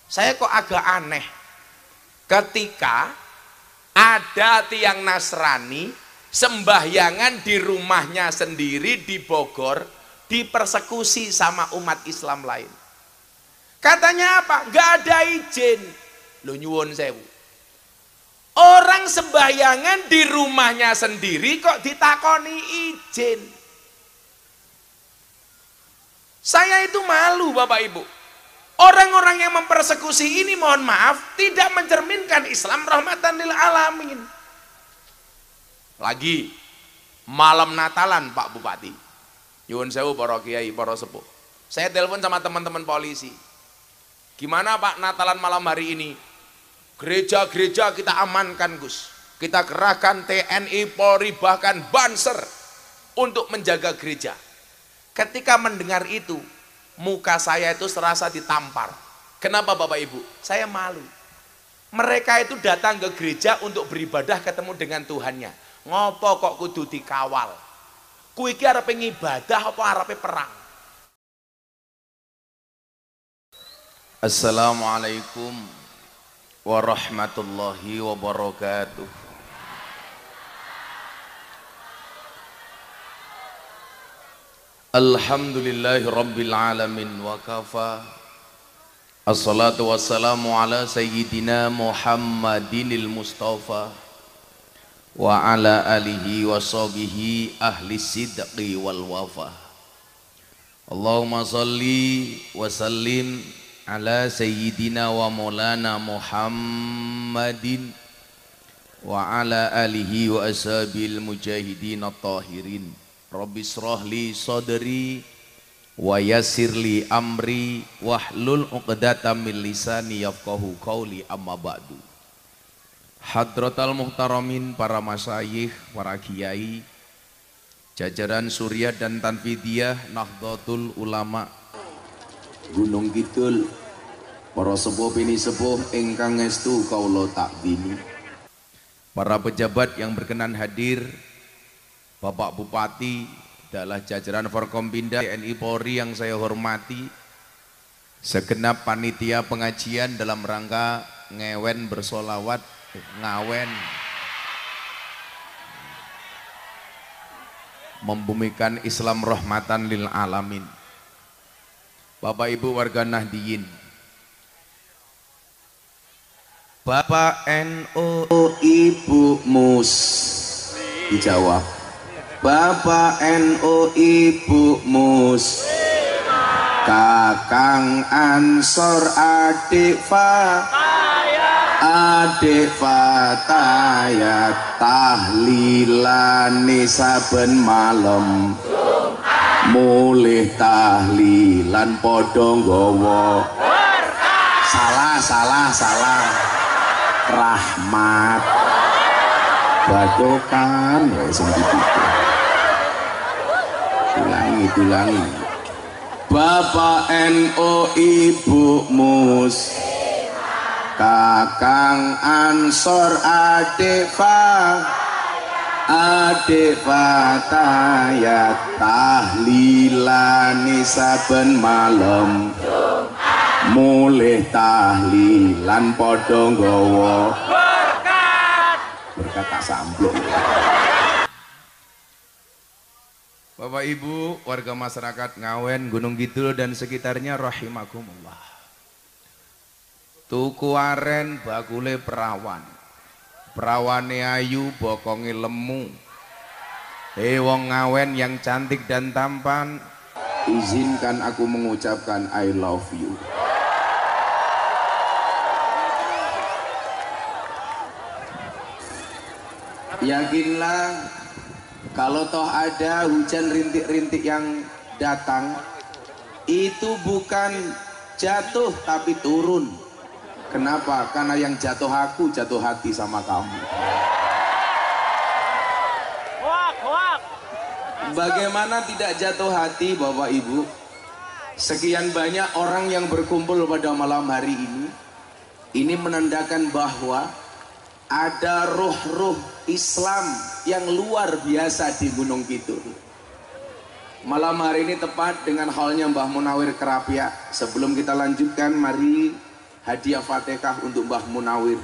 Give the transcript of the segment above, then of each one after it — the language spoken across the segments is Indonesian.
Saya kok agak aneh ketika ada tiang Nasrani sembahyangan di rumahnya sendiri di Bogor dipersekusi sama umat Islam lain. Katanya apa? Nggak ada izin. Loh nyuwun sewu. Orang sembahyangan di rumahnya sendiri kok ditakoni izin. Saya itu malu Bapak Ibu. Orang-orang yang mempersekusi ini mohon maaf tidak mencerminkan Islam rahmatan lil alamin. Lagi malam Natalan Pak Bupati, nyuwun sewu para kiai, para sepuh. Saya telepon sama teman-teman polisi. Gimana Pak Natalan malam hari ini? Gereja-gereja kita amankan Gus. Kita kerahkan TNI, Polri, bahkan Banser untuk menjaga gereja. Ketika mendengar itu, muka saya itu serasa ditampar. Kenapa Bapak Ibu? Saya malu. Mereka itu datang ke gereja untuk beribadah ketemu dengan Tuhannya. Ngopo kok kudu dikawal? Ku iki arepe ngibadah apa arepe perang? Assalamualaikum warahmatullahi wabarakatuh. Alhamdulillahi rabbil alamin wa kafa. Assalatu wassalamu ala sayyidina Muhammadinil Mustafa wa ala alihi wa sahbihi ahli sidqi wal wafa. Allahumma salli wa sallim ala sayyidina wa maulana Muhammadin wa ala alihi wa ashabil mujahidin at-tahirin. Rabbi shrah li sadri wa yassir li amri wahlul 'uqdatam min lisani yafqahu qawli, amma ba'du. Hadratal muhtaramin, para masyayikh, para kiai, jajaran Suriah dan Tanfidiyah Nahdlatul Ulama Gunung Kidul, para sepuh bini sepuh ingkang estu kaula takdimi, para pejabat yang berkenan hadir, Bapak Bupati, adalah jajaran Forkompinda TNI Polri yang saya hormati, segenap panitia pengajian dalam rangka ngewen bersolawat, ngawen membumikan Islam rahmatan lil alamin. Bapak Ibu warga Nahdliyin, Bapak NU, Ibu Mus, dijawab. Bapak NU, Ibu Mus, Kakang Ansor, adik Fatayat, tahlilane saben malam, mulih tahlilan padha nggawa salah rahmat badokan sing dipikir. Ulangi. Bapak NU, Ibu Mus, Kakang Ansor, adik Fatayat, tahlilane saben malam, mulih tahlilan padha nggawa berkat tak sampluk. Bapak Ibu warga masyarakat Ngawen, Gunung Kidul dan sekitarnya rahimakumullah. Tuku aren bakule perawan, perawane ayu bokonge lemu. Wong Ngawen yang cantik dan tampan, izinkan aku mengucapkan I love you. Yakinlah kalau toh ada hujan rintik-rintik yang datang, itu bukan jatuh tapi turun. Kenapa? Karena yang jatuh aku, jatuh hati sama kamu. Bagaimana tidak jatuh hati Bapak Ibu? Sekian banyak orang yang berkumpul pada malam hari ini. Ini menandakan bahwa ada ruh-ruh Islam yang luar biasa di Gunung Kidul. Malam hari ini tepat dengan halnya Mbah Munawir Kerapia. Sebelum kita lanjutkan, mari hadiah Fatihah untuk Mbah Munawir.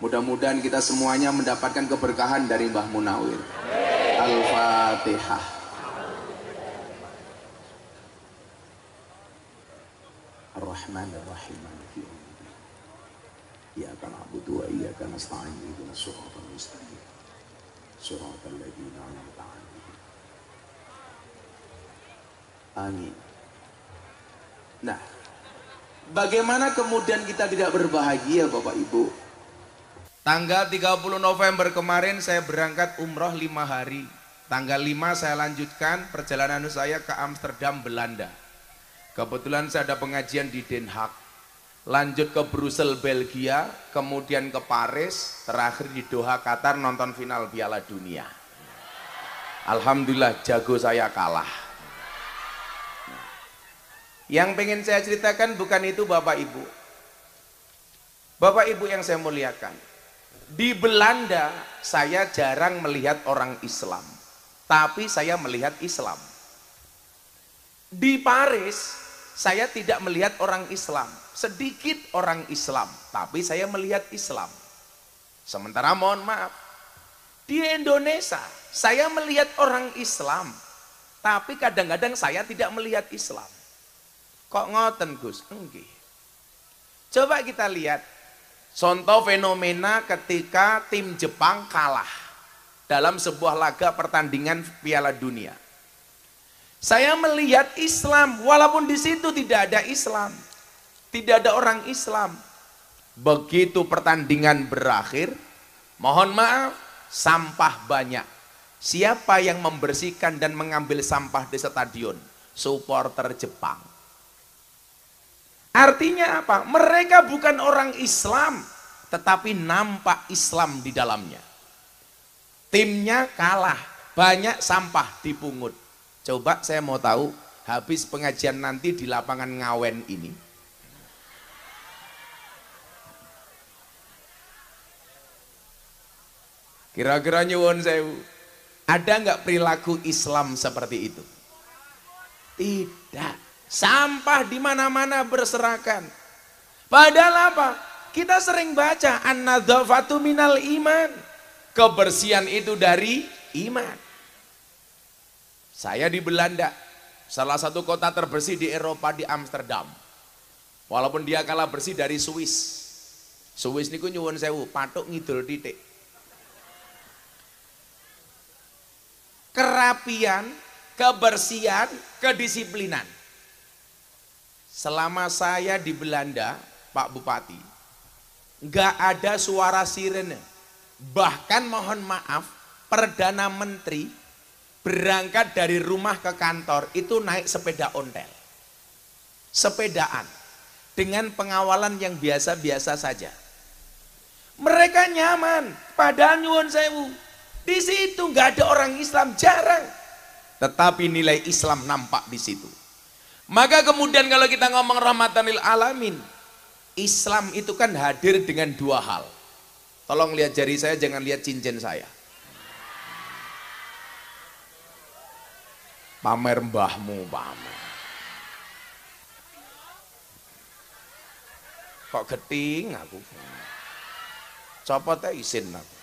Mudah-mudahan kita semuanya mendapatkan keberkahan dari Mbah Munawir. Al-Fatihah. Ar-Rahmanir-Rahim. Iyyaka na'budu wa iyyaka nasta'in. Ihdinas siratal mustaqim. Shiratal ladzina an'amta 'alaihim. Amin. Nah, bagaimana kemudian kita tidak berbahagia Bapak Ibu? Tanggal 30 November kemarin saya berangkat umroh 5 hari. Tanggal 5 saya lanjutkan perjalanan saya ke Amsterdam, Belanda. Kebetulan saya ada pengajian di Den Haag. Lanjut ke Brussels, Belgia, kemudian ke Paris, terakhir di Doha, Qatar nonton final Piala Dunia. Alhamdulillah jago saya kalah. Yang pengen saya ceritakan bukan itu Bapak Ibu. Bapak Ibu yang saya muliakan. Di Belanda saya jarang melihat orang Islam, tapi saya melihat Islam. Di Paris saya tidak melihat orang Islam, sedikit orang Islam, tapi saya melihat Islam. Sementara mohon maaf, di Indonesia saya melihat orang Islam, tapi kadang-kadang saya tidak melihat Islam. Kok ngoten Gus? Enggih. Coba kita lihat contoh fenomena ketika tim Jepang kalah dalam sebuah laga pertandingan Piala Dunia. Saya melihat Islam, walaupun di situ tidak ada Islam, tidak ada orang Islam. Begitu pertandingan berakhir, mohon maaf, sampah banyak. Siapa yang membersihkan dan mengambil sampah di stadion? Supporter Jepang. Artinya apa? Mereka bukan orang Islam, tetapi nampak Islam di dalamnya. Timnya kalah, banyak sampah dipungut. Coba saya mau tahu, habis pengajian nanti di lapangan Ngawen ini, kira-kira nyuwun sewu, ada nggak perilaku Islam seperti itu? Tidak. Sampah di mana-mana berserakan. Padahal apa? Kita sering baca an-nadzafatu minal iman. Kebersihan itu dari iman. Saya di Belanda, salah satu kota terbersih di Eropa, di Amsterdam. Walaupun dia kalah bersih dari Swiss. Swiss niku nyuwun sewu, patuk ngidul titik. Kerapian, kebersihan, kedisiplinan. Selama saya di Belanda, Pak Bupati, nggak ada suara sirene. Bahkan mohon maaf, Perdana Menteri berangkat dari rumah ke kantor itu naik sepeda ontel. Sepedaan. Dengan pengawalan yang biasa-biasa saja. Mereka nyaman, padahal nyuwun sewu. Di situ nggak ada orang Islam, jarang. Tetapi nilai Islam nampak di situ. Maka kemudian kalau kita ngomong rahmatan lil alamin, Islam itu kan hadir dengan dua hal. Tolong lihat jari saya, jangan lihat cincin saya. Pamer mbahmu, pamer. Kok geting aku? Copotnya isin aku.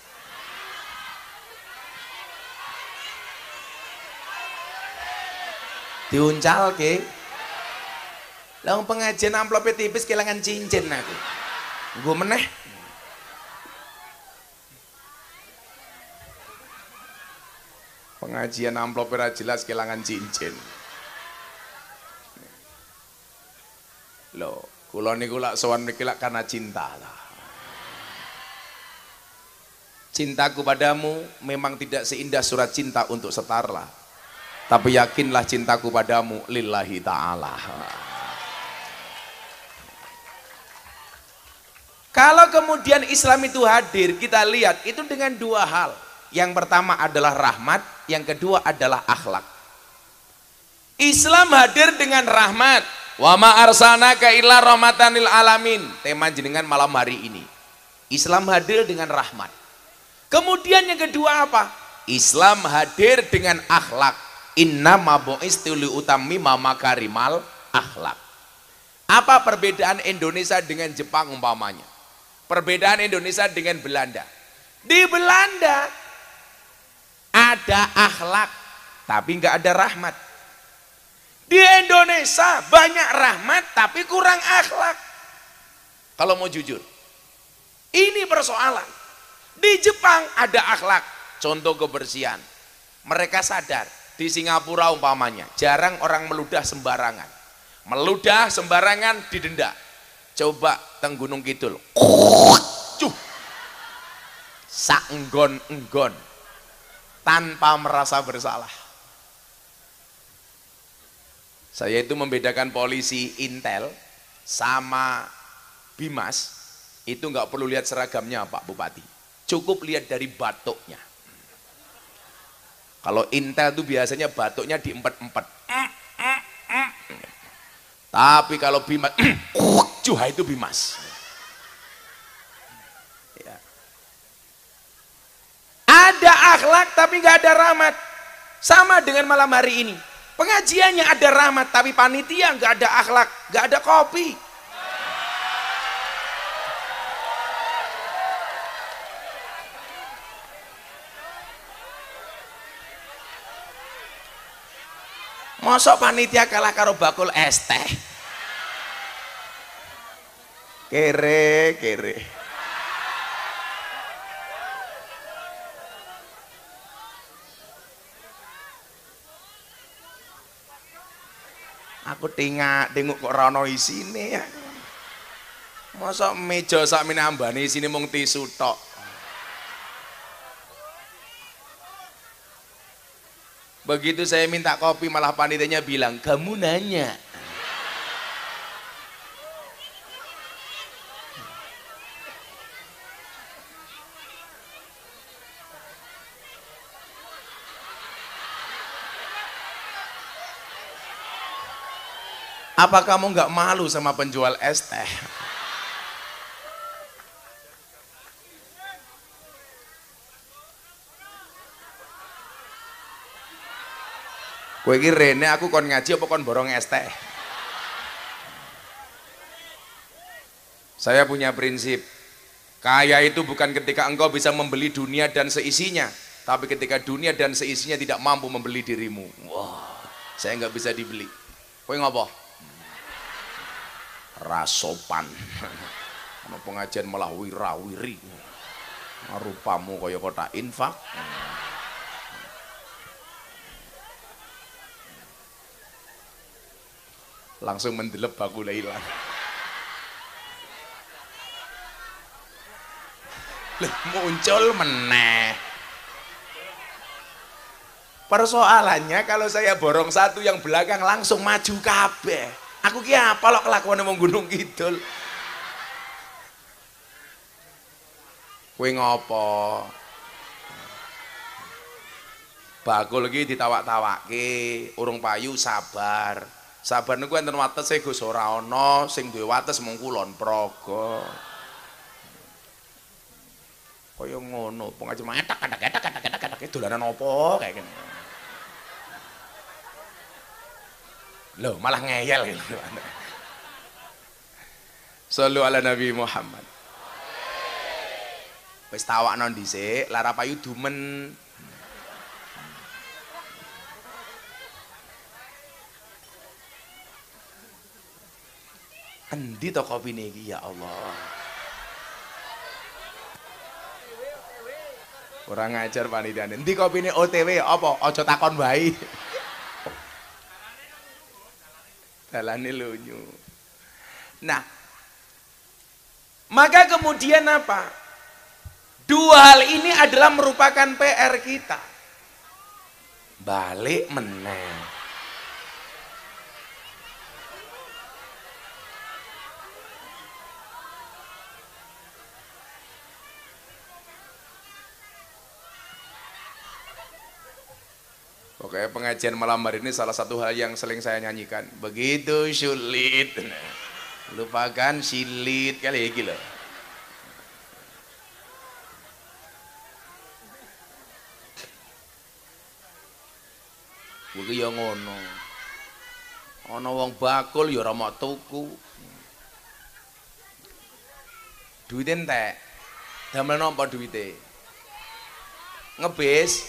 Diuncal ke? Lalu pengajian amplopnya tipis kehilangan cincin aku. Gue meneh. Pengajian amplopnya jelas kehilangan cincin. Loh, kula niku lak sowan niki lak karena cinta lah. Cintaku padamu memang tidak seindah surat cinta untuk Setarlah. Tapi yakinlah cintaku padamu lillahi ta'ala. Kalau kemudian Islam itu hadir, kita lihat itu dengan dua hal. Yang pertama adalah rahmat, yang kedua adalah akhlak. Islam hadir dengan rahmat. Wa ma arsalnaka illa rahmatan lil alamin. Tema jenengan malam hari ini. Islam hadir dengan rahmat. Kemudian yang kedua apa? Islam hadir dengan akhlak. Inna ma bu'istu li utammima makarimal akhlak. Apa perbedaan Indonesia dengan Jepang umpamanya? Perbedaan Indonesia dengan Belanda. Di Belanda ada akhlak tapi nggak ada rahmat. Di Indonesia banyak rahmat tapi kurang akhlak. Kalau mau jujur, ini persoalan. Di Jepang ada akhlak, contoh kebersihan. Mereka sadar. Di Singapura umpamanya jarang orang meludah sembarangan. Meludah sembarangan didenda. Coba teng Gunung Kidul, cuh, saenggon-enggon tanpa merasa bersalah. Saya itu membedakan polisi intel sama bimas itu nggak perlu lihat seragamnya Pak Bupati, cukup lihat dari batuknya. Kalau intel itu biasanya batuknya diempet-empet, tapi kalau bimas cuh, itu bimas ya. Ada akhlak tapi nggak ada rahmat. Sama dengan malam hari ini, pengajiannya ada rahmat tapi panitia nggak ada akhlak, nggak ada kopi. Mosok panitia kalah karo bakul es teh. Kere. Aku tengok kok rano isine ya. Mosok meja sak minambane isine mung tisu tok. Begitu saya minta kopi malah panitianya bilang, kamu nanya. Apa kamu nggak malu sama penjual es teh? Kowe iki rene aku kon ngaji apa kon borong es teh? Saya punya prinsip, kaya itu bukan ketika engkau bisa membeli dunia dan seisinya, tapi ketika dunia dan seisinya tidak mampu membeli dirimu. Wah, saya nggak bisa dibeli. Kowe ngopo? Rasopan. Ana pengajian malah wirawiri. Rupamu kaya kotak infak. Langsung mendelep bakule ilang. Muncul meneh. Persoalannya kalau saya borong satu yang belakang langsung maju kabeh. Aku ki apa lho kelakuane wong Gunung Kidul. Kowe ngopo? Bakul iki ditawak-tawakke, urung payu sabar. Sabar niku enten watese Gus ora ana, sing duwe wates mung Kulon Progo. Kaya ngono, pengaji etak dolanan apa kayak gini. Loh, malah ngeyel gitu. Shallu ala Nabi Muhammad. Wis tawakno dhisik, lara payu dumen. Endi to kopine iki ya Allah. Kurang ngajar panitiane. Endi kopine OTW apa? Aja takon wae. Dalane lunyu. Nah, maka kemudian apa? Dua hal ini adalah merupakan PR kita. Balik meneh. Oke, pengajian malam hari ini salah satu hal yang sering saya nyanyikan. Begitu sulit, lupakan silit kali iki lho. Kuwi ya ngono. Ana wong bakul ya ora mok tuku. Duite entek. Damel napa duite? Ngebis.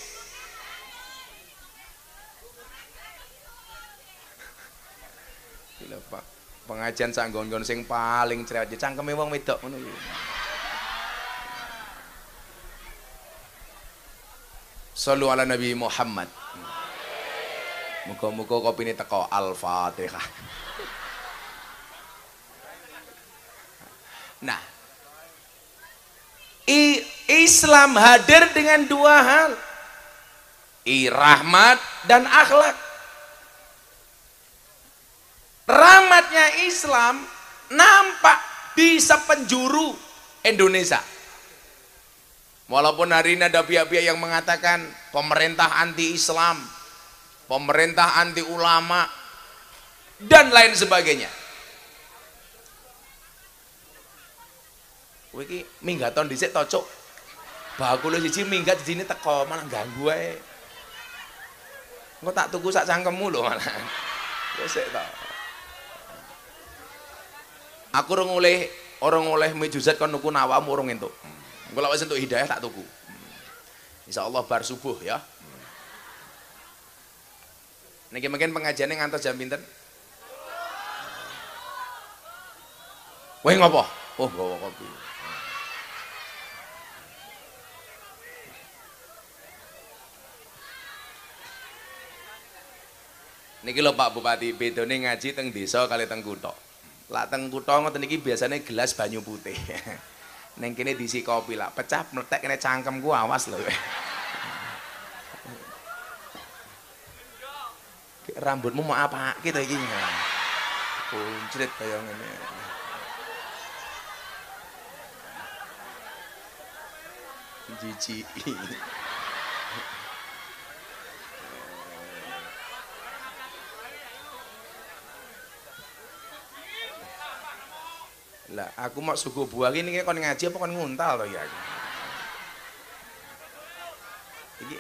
Gila Pak. Pengajian sanggon-gon sing paling cerewet cangkeme wong wedok ngono iki. Shallu ala Nabi Muhammad. Muga-muga kopine teko Al-Fatihah. Nah, Islam hadir dengan dua hal, rahmat dan akhlak. Rahmatnya Islam nampak di sepenjuru Indonesia. Walaupun hari ini ada pihak-pihak yang mengatakan pemerintah anti Islam, pemerintah anti ulama, dan lain sebagainya. Wiki minggaton dhisik to, Cuk. Bakule siji minggat di sini teko malah ganggu ae. Engko tak tuku sak cangkemmu lho malah. Wis sik to. Aku orang oleh mujizat kon nuku nawamu urung entuk. Engko lek wis entuk hidayah tak tuku. Insyaallah bar subuh ya. Niki mungkin pengajiane ngantos jam pinten? Weh ngopo? Oh, nggawa kopi. Niki lho Pak Bupati, bedone ngaji teng desa kali teng kutha. Lah teng kutha ngoten niki biasanya gelas banyu putih. Neng kene diisi kopi lah, pecah meletek kene cangkemku awas lho. Rambutmu mau apa kita iki? Kuncret kaya ngene. Jijik. Lah aku mau suku buah ini kon ngaji apa kon nguntal to ya. Iki.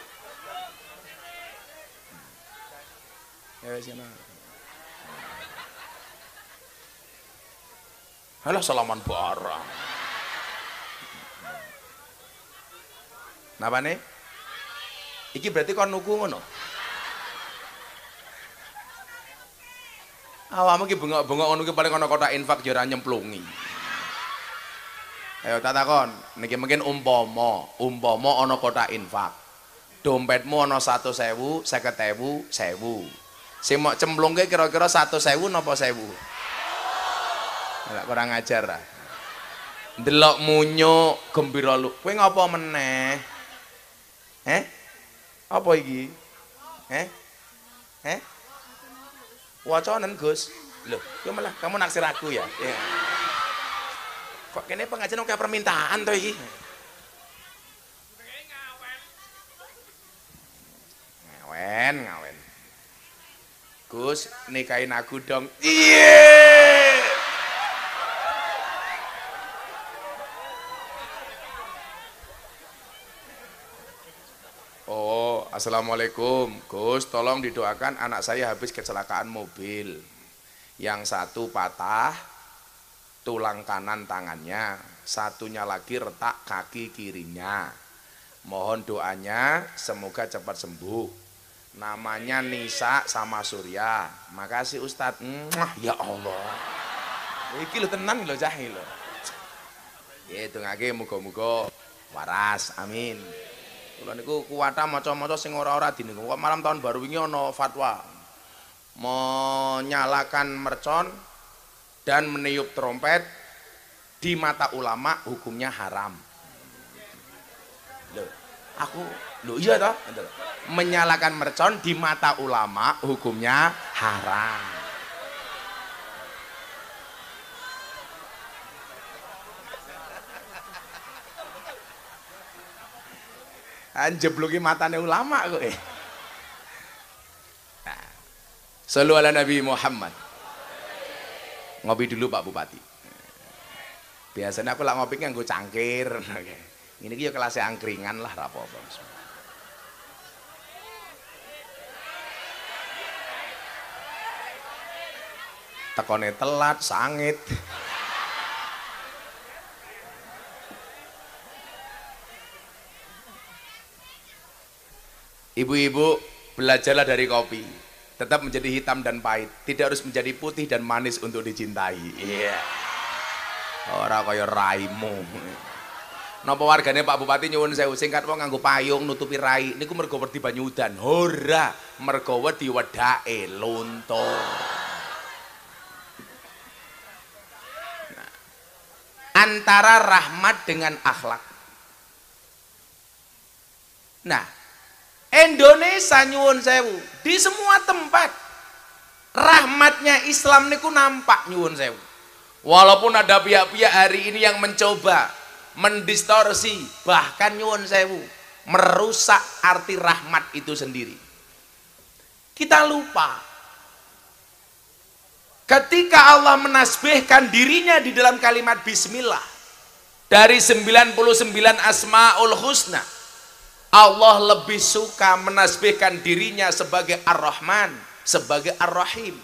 Ya wis ngono. Halah salaman barang. Napane? Iki berarti kon nuku ngono. Awakmu ki bengok-bengok ngono ki paling ana kotak infak yo ora nyemplungi. Ayo tak takon, niki mungkin umpama ana kotak infak. Dompetmu ana 100.000, 50.000, 1.000. Sing mok cemplungke kira-kira 100.000 napa 1.000? Ora kurang ajar ah. Ndelok munyuk gembira lu. Kowe ngapa meneh? Apa iki? Wacanen Gus. Loh, kowe malah kamu naksir aku ya? Ya. Kok kene pengajian kayak permintaan to iki? Ngawen. Gus, nikahin aku dong. Iya. Oh, assalamualaikum, Gus. Tolong didoakan anak saya habis kecelakaan mobil. Yang satu patah tulang kanan tangannya, satunya lagi retak kaki kirinya. Mohon doanya semoga cepat sembuh. Namanya Nisa sama Surya. Makasih Ustadz. Ya Allah. Iki lho tenan lho jahil lho. Ya dongake muga-muga waras. Amin. Kula niku kuwata maca-maca sing ora-ora diniku. Kok malam tahun baru wingi ana fatwa menyalakan mercon dan meniup trompet di mata ulama hukumnya haram. Loh, iya toh? Menyalakan mercon di mata ulama hukumnya haram. Anjebluki matane ulama kowe. Nah, sallu ala Nabi Muhammad. Ngopi dulu Pak Bupati. Biasanya aku lah ngopi nganggo cangkir. Ini ki ya kelas angkringan lah ra apa-apa. Tekone telat, sangit. Ibu-ibu, belajarlah dari kopi. Tetap menjadi hitam dan pahit, tidak harus menjadi putih dan manis untuk dicintai. Iya. Ora kaya raimu. Napa wargane Pak Bupati nyuwun sewu singkat wong nganggo payung nutupi rai niku mergo wedi banyu udan. Ora, mergo wedi wedake luntur. Nah, antara rahmat dengan akhlak. Nah, Indonesia nyuwun sewu di semua tempat rahmatnya Islam niku nampak nyuwun sewu. Walaupun ada pihak-pihak hari ini yang mencoba mendistorsi, bahkan nyuwun sewu merusak arti rahmat itu sendiri. Kita lupa ketika Allah menasbihkan dirinya di dalam kalimat bismillah dari 99 asmaul husna, Allah lebih suka menasbihkan dirinya sebagai Ar-Rahman, sebagai Ar-Rahim.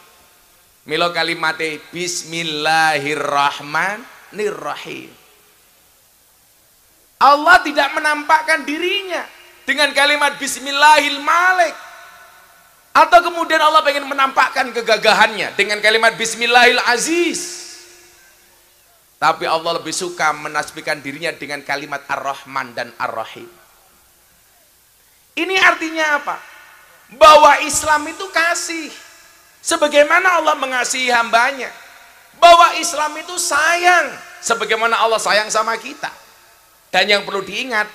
Milo kalimatnya Bismillahirrahmanirrahim. Allah tidak menampakkan dirinya dengan kalimat Bismillahil-Malik, atau kemudian Allah ingin menampakkan kegagahannya dengan kalimat Bismillahil-Aziz. Tapi Allah lebih suka menasbihkan dirinya dengan kalimat Ar-Rahman dan Ar-Rahim. Ini artinya apa? Bahwa Islam itu kasih, sebagaimana Allah mengasihi hambanya. Bahwa Islam itu sayang, sebagaimana Allah sayang sama kita. Dan yang perlu diingat,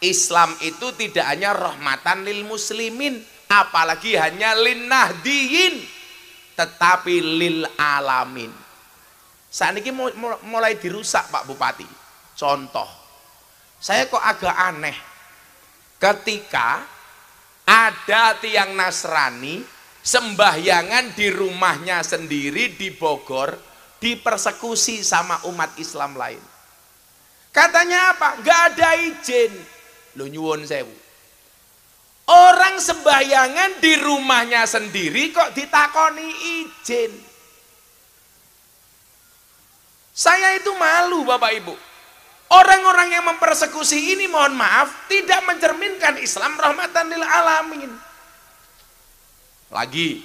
Islam itu tidak hanya rahmatan lil muslimin, apalagi hanya lin nahdiyin, tetapi lil alamin. Saat ini mulai dirusak Pak Bupati. Contoh, saya kok agak aneh ketika ada tiang Nasrani sembahyangan di rumahnya sendiri di Bogor dipersekusi sama umat Islam lain. Katanya apa? Gak ada izin. Lo nyuwun sewu. Orang sembahyangan di rumahnya sendiri kok ditakoni izin. Saya itu malu Bapak Ibu. Orang-orang yang mempersekusi ini, mohon maaf, tidak mencerminkan Islam rahmatan lil alamin. Lagi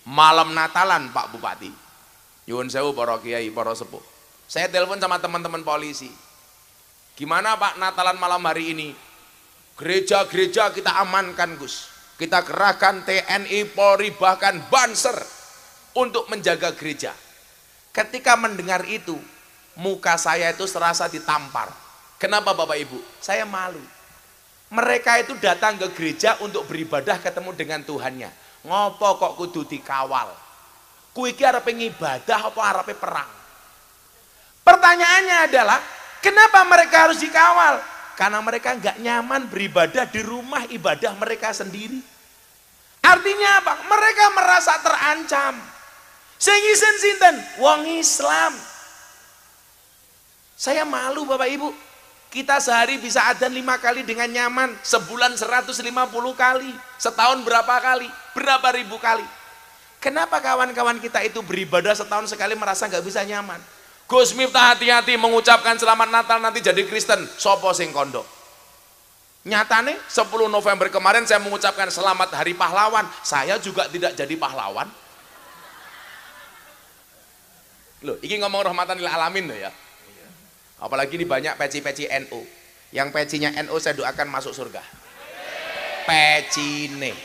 malam Natalan Pak Bupati, nyuwun sewu para kiai, para sepuh. Saya telepon sama teman-teman polisi. Gimana Pak Natalan malam hari ini? Gereja-gereja kita amankan Gus. Kita kerahkan TNI, Polri, bahkan Banser untuk menjaga gereja. Ketika mendengar itu, muka saya itu serasa ditampar. Kenapa Bapak Ibu? Saya malu. Mereka itu datang ke gereja untuk beribadah ketemu dengan Tuhannya. Ngopo kok kudu dikawal? Ku iki arepe ngibadah apa arepe perang? Pertanyaannya adalah, kenapa mereka harus dikawal? Karena mereka nggak nyaman beribadah di rumah ibadah mereka sendiri. Artinya apa? Mereka merasa terancam. Sing isin sinten? Wong Islam. Saya malu Bapak Ibu, kita sehari bisa adzan 5 kali dengan nyaman, sebulan 150 kali, setahun berapa kali, berapa ribu kali. Kenapa kawan-kawan kita itu beribadah setahun sekali merasa nggak bisa nyaman? Gus Miftah hati-hati mengucapkan selamat Natal nanti jadi Kristen, sopo sing kondo. Nyatane 10 November kemarin saya mengucapkan selamat hari pahlawan, saya juga tidak jadi pahlawan. Loh, ini ngomong rahmatan lil alamin loh ya. Apalagi ini banyak peci-peci NU. Yang pecinya NU saya doakan masuk surga. Pecine.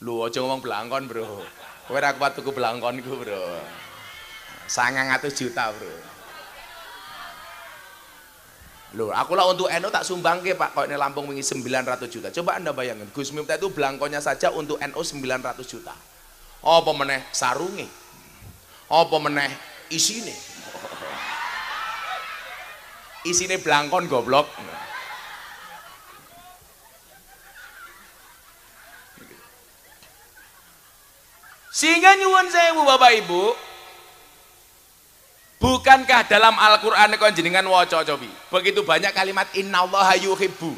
Lu aja ngomong belangkon bro. Kowe ra kuat tuku belangkon iku bro. 900 juta bro. Loh, aku lah untuk NU tak sumbangke Pak, kok ini Lampung wingi 900 juta. Coba Anda bayangin, Gus Miftah itu belangkonya saja untuk NU 900 juta. Apa meneh sarunge? Apa meneh isine? Isine belangkon goblok. Sehingga nyuwun sewu Bapak Ibu, bukankah dalam Al-Quran kon jenengan waca cobi begitu banyak kalimat innallaha yuhibbu,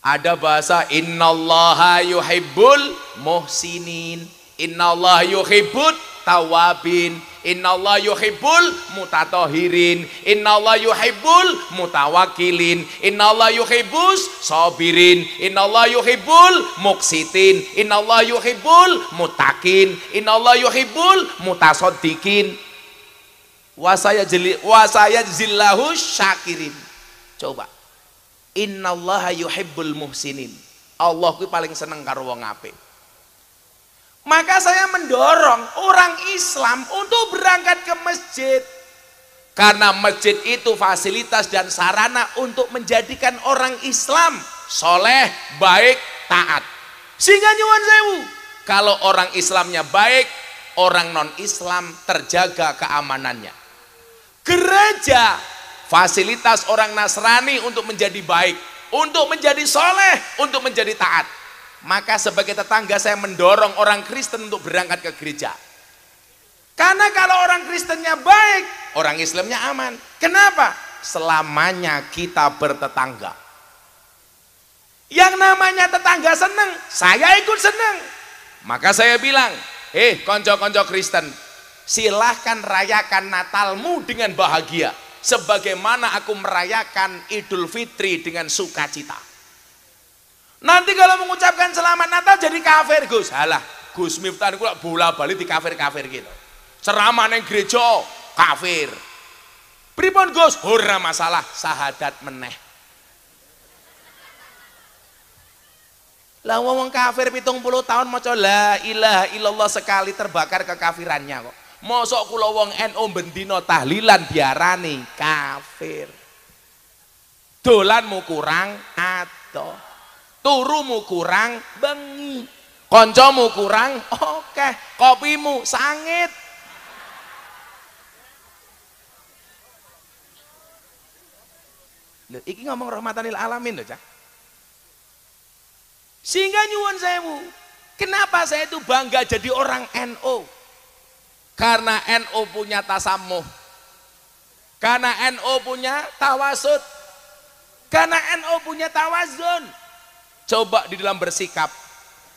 ada bahasa innallaha yuhibbul muhsinin, innallaha yuhibbut tawabin, Innallaha yuhibbul mutatohirin, innallaha yuhibbul mutawakilin, innallaha yuhibbus sabirin, innallaha yuhibbul muqsitin, innallaha yuhibbul mutakin, innallaha yuhibbul mutasaddiqin, wasaya zillahu syakirin. Coba, innallaha yuhibbul muhsinin, Allah kuwi paling seneng karo wong apik. Maka saya mendorong orang Islam untuk berangkat ke masjid. Karena masjid itu fasilitas dan sarana untuk menjadikan orang Islam soleh, baik, taat. Sehingga nyuwun sewu, kalau orang Islamnya baik, orang non-Islam terjaga keamanannya. Gereja, fasilitas orang Nasrani untuk menjadi baik, untuk menjadi soleh, untuk menjadi taat. Maka sebagai tetangga saya mendorong orang Kristen untuk berangkat ke gereja. Karena kalau orang Kristennya baik, orang Islamnya aman. Kenapa? Selamanya kita bertetangga. Yang namanya tetangga seneng, saya ikut seneng. Maka saya bilang, konco-konco Kristen, silahkan rayakan Natalmu dengan bahagia, sebagaimana aku merayakan Idul Fitri dengan sukacita. Nanti kalau mengucapkan selamat Natal jadi kafir, Gus. Halah, Gus Miftah niku bola-bali di kafir-kafir gitu. Ceramah neng gereja kafir. Pripun Gus? Ora masalah, sahadat meneh. Lah wong kafir 70 tahun maca la ilaha illallah sekali terbakar kekafirannya kok. Mosok kula wong NU bendina tahlilan diarani kafir. Dolanmu kurang ado. Turumu kurang bengi, koncomu kurang oke, kopimu sangit. Loh, iki ngomong rahmatan lil alamin loh, Cak. Sehingga nyuwun sewu, kenapa saya itu bangga jadi orang NU? Karena NU punya tasamuh, karena NU punya tawasud, karena NU punya tawazun. Coba di dalam bersikap,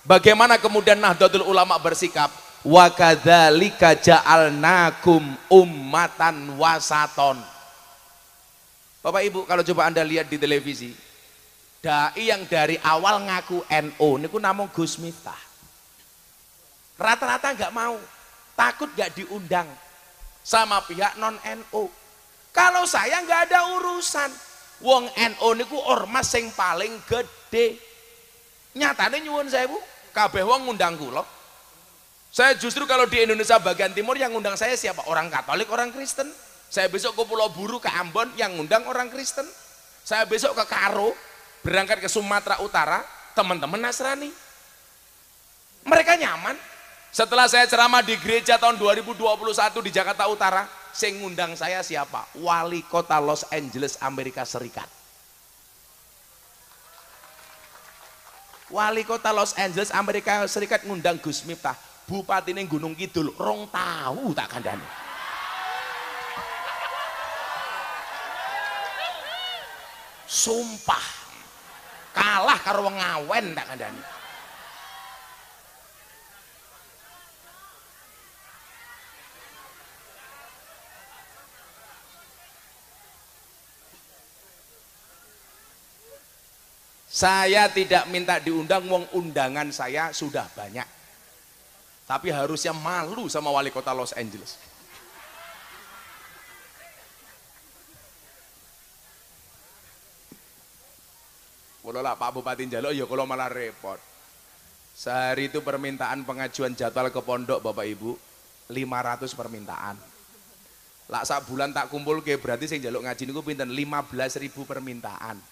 bagaimana kemudian Nahdlatul Ulama bersikap? Wa kadzalika ja'alnakum ummatan wasaton. Bapak Ibu, kalau coba Anda lihat di televisi, dai yang dari awal ngaku NU niku namung Gus Miftah. Rata-rata nggak mau, takut nggak diundang sama pihak non NU. Kalau saya nggak ada urusan, wong NU niku ormas yang paling gede. Nyatane nyuwun sewu, kabeh wong ngundang kula. Saya justru kalau di Indonesia bagian timur yang ngundang saya siapa? Orang Katolik, orang Kristen. Saya besok ke Pulau Buru, ke Ambon, yang ngundang orang Kristen. Saya besok ke Karo, berangkat ke Sumatera Utara, teman-teman Nasrani. Mereka nyaman. Setelah saya ceramah di gereja tahun 2021 di Jakarta Utara, sing ngundang saya siapa? Wali kota Los Angeles, Amerika Serikat. Wali kota Los Angeles, Amerika Serikat ngundang Gus Miftah. Bupati ning Gunung Kidul, rong tahu tak kandhani. Sumpah, kalah karo wong ngawen tak kandhani. Saya tidak minta diundang, wong undangan saya sudah banyak. Tapi harusnya malu sama wali kota Los Angeles. Kalau lah Pak Bupati njaluk ya kalau malah repot. Sehari itu permintaan pengajuan jadwal ke pondok Bapak Ibu 500 permintaan. Lah sak bulan tak kumpul ke berarti saya njaluk ngaji niku pinten 15.000 permintaan.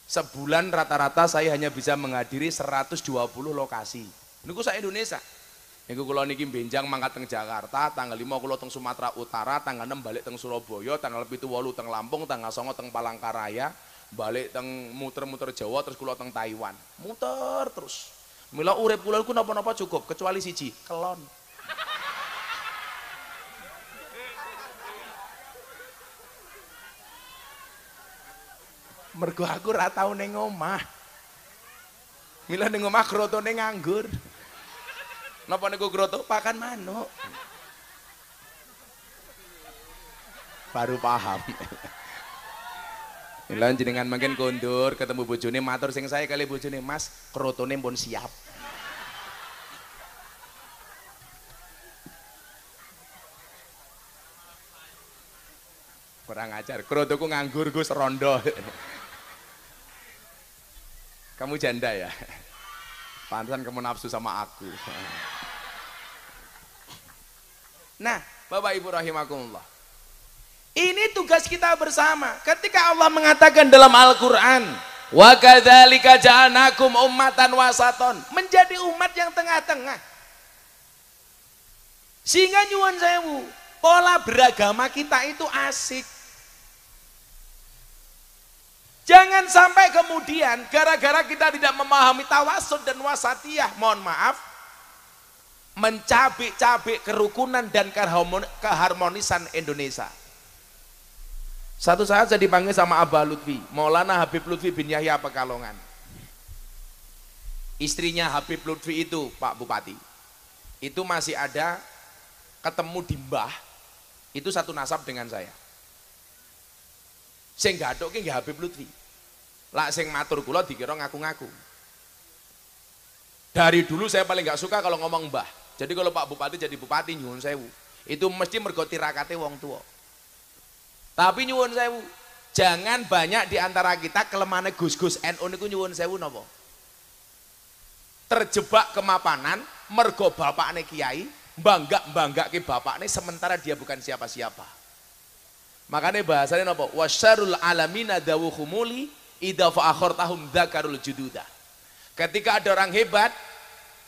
Sebulan rata-rata saya hanya bisa menghadiri 120 lokasi. Niku sak Indonesia. Niku kula niki benjang mangkat teng Jakarta, tanggal 5 kula teng Sumatera Utara, tanggal 6 balik teng Surabaya, tanggal 7 8 teng Lampung, tanggal 9 teng Palangkaraya, balik teng muter-muter Jawa, terus kula teng Taiwan. Muter terus. Mila urip kula iku napa-napa cukup kecuali siji, kelon. Mergo aku ora tau ning omah. Mila ning omah grotone nganggur. Napa niku groto? Pakan manuk. baru paham. Lan jenengan mungkin kondur ketemu bojone matur sing saya kali bojone, Mas, krotone pun siap. Kurang ajar, krotoku nganggur Gus rondo. Kamu janda ya? Pantesan kamu nafsu sama aku. Nah, Bapak Ibu rahimakumullah. Ini tugas kita bersama. Ketika Allah mengatakan dalam Al-Qur'an, "Wa kadzalika ja'alnakum ummatan wasaton", menjadi umat yang tengah-tengah. Sehingga nyuwun sewu, pola beragama kita itu asik. Jangan sampai kemudian gara-gara kita tidak memahami tawasud dan wasatiyah, mohon maaf, mencabik-cabik kerukunan dan keharmonisan Indonesia. Satu saat saya dipanggil sama Abah Lutfi, Maulana Habib Lutfi bin Yahya Pekalongan. Istrinya Habib Lutfi itu, Pak Bupati, itu masih ada ketemu di Mbah, itu satu nasab dengan saya. Sing gadok ki nggih Habib Lutfi. Lah sing matur kula dikira ngaku-ngaku. Dari dulu saya paling nggak suka kalau ngomong Mbah. Jadi kalau Pak Bupati jadi bupati nyuwun sewu, itu mesti mergo tirakate wong tua. Tapi nyuwun sewu, jangan banyak di antara kita kelemane Gus-gus NU niku nyuwun sewu napa? Terjebak kemapanan mergo bapakne kiai, bangga-banggake bapakne sementara dia bukan siapa-siapa. Makanya bahasanya napa? Wasyarul alamina dawuhumuli idza fa'akhartahum dzakarul jududa. Ketika ada orang hebat,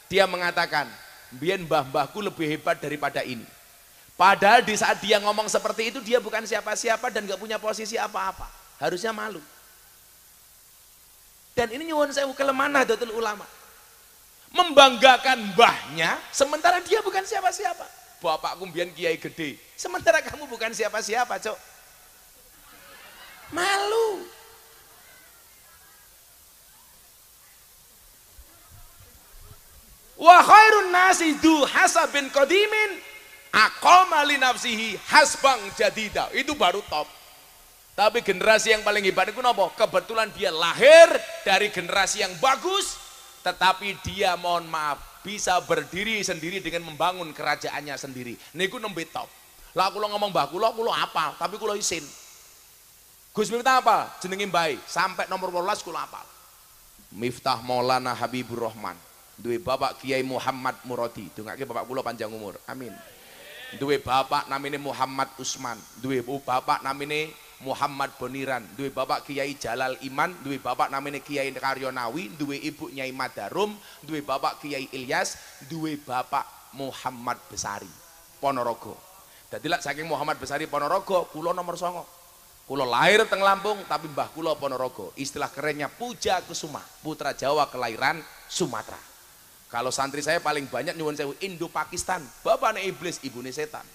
dia mengatakan, "Biyen mbah-mbahku lebih hebat daripada ini." Padahal di saat dia ngomong seperti itu, dia bukan siapa-siapa dan gak punya posisi apa-apa. Harusnya malu. Dan ini nyuwun sewu kelemahan Nahdlatul Ulama. Membanggakan mbahnya, sementara dia bukan siapa-siapa. Bapakku mbiyen kiai gede, sementara kamu bukan siapa-siapa, Cok. Malu. Wa khairun nasi du hasabin qadimin aqama li nafsihi hasbang jadida. Itu baru top. Tapi generasi yang paling hebat itu napa? Kebetulan dia lahir dari generasi yang bagus, tetapi dia mohon maaf bisa berdiri sendiri dengan membangun kerajaannya sendiri. Niku nembe top. Lah kula ngomong mbah kula apal, tapi kula isin. Gus Miftah apa? Jenenge mbae, sampai nomor 12 kula apal. Miftah Maulana Habibur Rahman. Duwe bapak Kiai Muhammad Muradi, dongake bapak kula panjang umur. Amin. Duwe bapak namine Muhammad Usman, duwe bapak namine Muhammad Boniran, duwe bapak Kiai Jalal Iman, duwe bapak namine Kiai Karyonawi, duwe ibu Nyai Madarum, duwe bapak Kiai Ilyas, duwe bapak Muhammad Besari Ponorogo. Dadi lak saking Muhammad Besari Ponorogo, kula nomor 9. Kula lahir teng Lampung tapi mbah kula Ponorogo. Istilah kerennya Puja Kusuma, putra Jawa kelahiran Sumatera. Kalau santri saya paling banyak nyuwun sewu Indo Pakistan, bapaknya iblis, ibunya setan.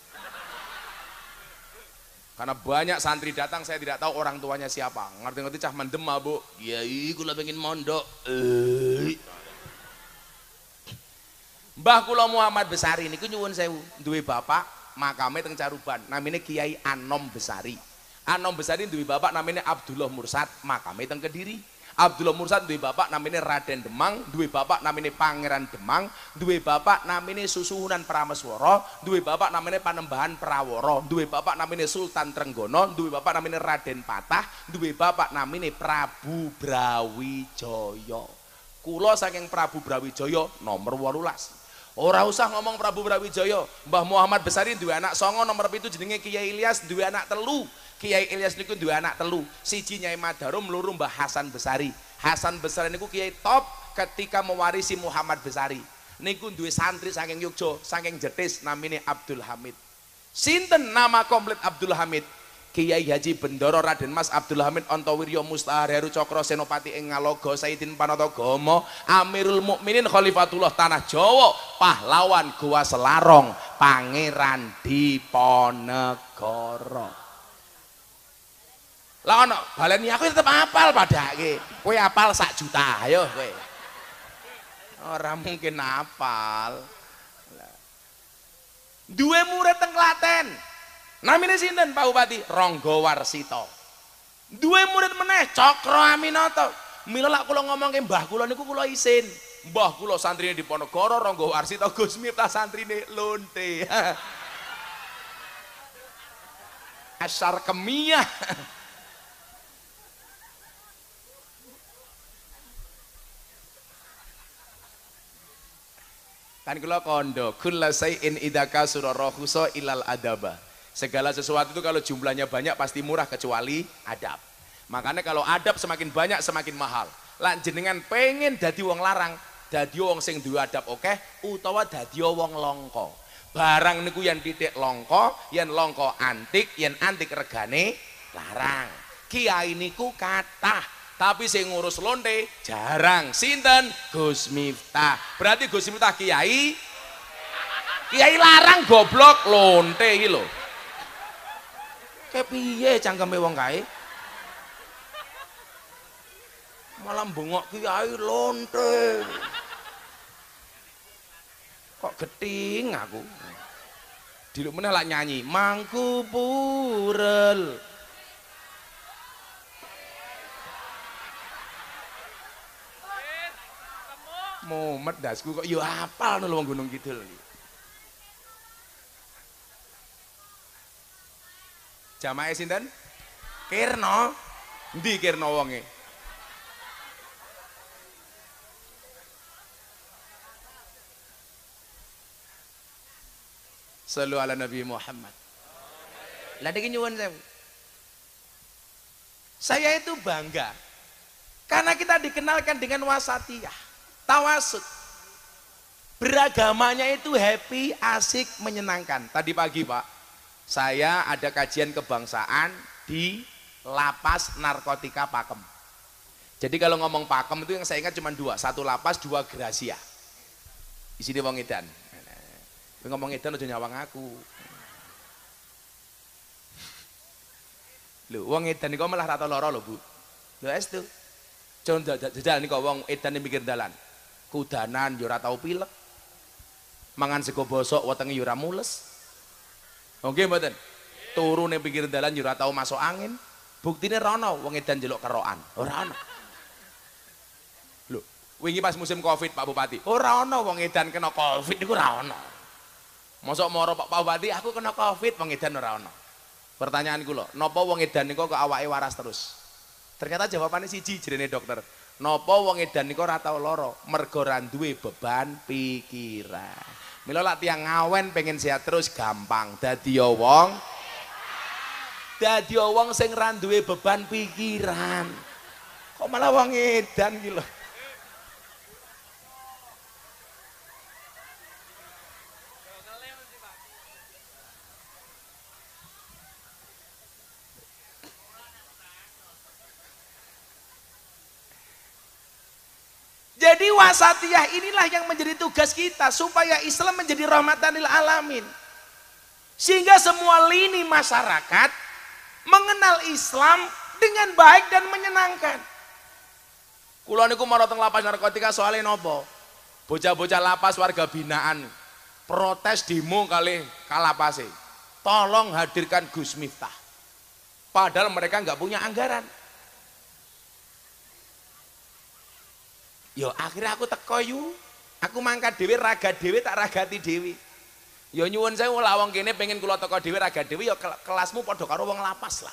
Karena banyak santri datang saya tidak tahu orang tuanya siapa. Ngerti-ngerti cah mendem Bu. Kiai kula pengen mondok. Mbah kula Muhammad Besari niku nyuwun sewu, duwe bapak makame teng Caruban, namine Kiai Anom Besari. Anom Besari duwe bapak namine Abdullah Mursad, makame teng Kediri. Abdullah Mursad duwe bapak namine Raden Demang, duwe bapak namine Pangeran Demang, duwe bapak namine Susuhunan Prameswara, duwe bapak namine Panembahan Prawara, duwe bapak namine Sultan Trenggono, duwe bapak namine Raden Patah, duwe bapak namine Prabu Brawijaya. Kula saking Prabu Brawijaya nomor 18. Ora usah ngomong Prabu Brawijaya, Mbah Muhammad Besari duwe anak 9, nomor 7 jenenge Kiai Ilyas duwe anak 3. Kiai Ilyas niku duwe anak 3, siji Nyai Madarum, loro Mbah Hasan Besari. Hasan Besari niku kiai top ketika mewarisi Muhammad Besari. Niku duwe santri saking Yogya, saking Jetis namine Abdul Hamid. Sinten nama komplit Abdul Hamid? Kiai Haji Bendoro Raden Mas Abdul Hamid Antawirya Mustahar Heru Cokro Senopati ing Ngaloga Sayyidin Panatagama Amirul Mukminin Khalifatullah Tanah Jawa pahlawan Goa Selarong Pangeran Diponegoro. Lah ono baleni aku tetep apal padake. Kowe apal 1 juta ayo kowe. Ora mungkin apal. Duwe murid teng Klaten. Namine sinten Pak Bupati? Rangga Warsita. Duwe murid meneh Cokro Aminoto. Mila lak kula ngomongke mbah kula niku kula isin. Mbah kula santrine Diponegoro, Rangga Warsita, Gus Miftah santrine Lonte. Asar kemiyah. Kan kula kondo, kulla say'in idza kasura rahusa ilal adaba. Segala sesuatu itu kalau jumlahnya banyak pasti murah kecuali adab. Makanya kalau adab semakin banyak semakin mahal. Lan jenengan pengen dadi wong larang, dadi wong sing duwe adab akeh utawa dadi wong longko. Barang niku yen titik longko, yen longko antik, yen antik regane larang. Kiai niku kathah. Tapi sing ngurus lonte jarang. Sinten? Gus Miftah. Berarti Gus Miftah kiai larang goblok lonte iki lho. Kepiye cangkeme wong kae? Malah bengok kiai lonte. Kok geting aku. Diluk meneh lak nyanyi mangku purel. Momet dasku kok yo apal lho wong Gunung Kidul iki. Jamaah sinten? Kirna. Endi Kirna wonge? Sallu ala Nabi Muhammad. Lah niki nyuwun sewu. Saya itu bangga karena kita dikenalkan dengan wasatiyah. Tawasud, beragamanya itu happy, asik, menyenangkan. Tadi pagi Pak, saya ada kajian kebangsaan di lapas narkotika Pakem. Jadi kalau ngomong Pakem itu yang saya ingat cuma dua, satu lapas, dua Gracia. Di sini wong edan. Ngomong edan aja nyawang aku. Lho, wong edan niku malah rata loro lho Bu. Lho estu. Contoh jajal niku wong edan mikir dalan. Kudanan yo ora tau pilek. Mangan sego bosok wetenge yo ora mules. Nggih mboten? Turu ning pinggir dalan yo ora tau masuk angin. Buktine rono wong edan njeluk kerokan. Ora ana. Lho, wingi pas musim Covid Pak Bupati, ora ana wong edan kena Covid niku ora ana. Mosok moro Pak Bupati aku kena Covid wong edan ora ana. Pertanyaan kula, napa wong edan niku kok awake waras terus? Ternyata jawabannya siji jerene dokter. Napa wong edan niku ora tau lara? Mergo ora duwe beban pikiran. Mila lak tiyang ngawen pengen sehat terus gampang. Dadi wong sing ora duwe beban pikiran. Kok malah wong edan iki lho. Jadi wasatiyah inilah yang menjadi tugas kita supaya Islam menjadi rahmatan lil alamin. Sehingga semua lini masyarakat mengenal Islam dengan baik dan menyenangkan. Kula niku marang teng lapas narkotika soalnya nopo? Bocah-bocah lapas warga binaan protes demo kali kalapase. Tolong hadirkan Gus Miftah. Padahal mereka nggak punya anggaran. Yo akhirnya aku teko yu, aku mangkat dewi raga dewi tak ragati dewi. Yo nyuwun saya wong kene pengen kula teko dewi raga dewi yo kelasmu padha karo wong lapas lah.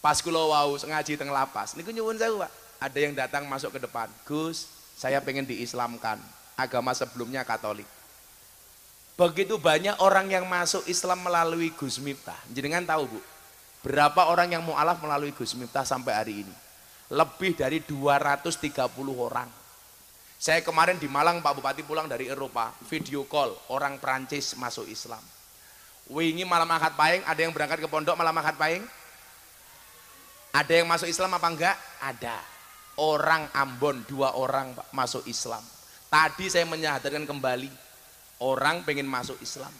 Pas kula wau ngaji teng lapas, niku nyuwun saya Pak, ada yang datang masuk ke depan, Gus, saya pengen diislamkan, agama sebelumnya Katolik. Begitu banyak orang yang masuk Islam melalui Gus Miftah, jenengan tahu Bu? Berapa orang yang mu'alaf melalui Gus Miftah sampai hari ini? Lebih dari 230 orang. Saya kemarin di Malang Pak Bupati pulang dari Eropa, video call orang Prancis masuk Islam. Wingi malam Ahad Pahing, ada yang berangkat ke pondok malam Ahad Pahing? Ada yang masuk Islam apa enggak? Ada. Orang Ambon 2 orang Pak, masuk Islam. Tadi saya menyadarkan kembali orang pengen masuk Islam.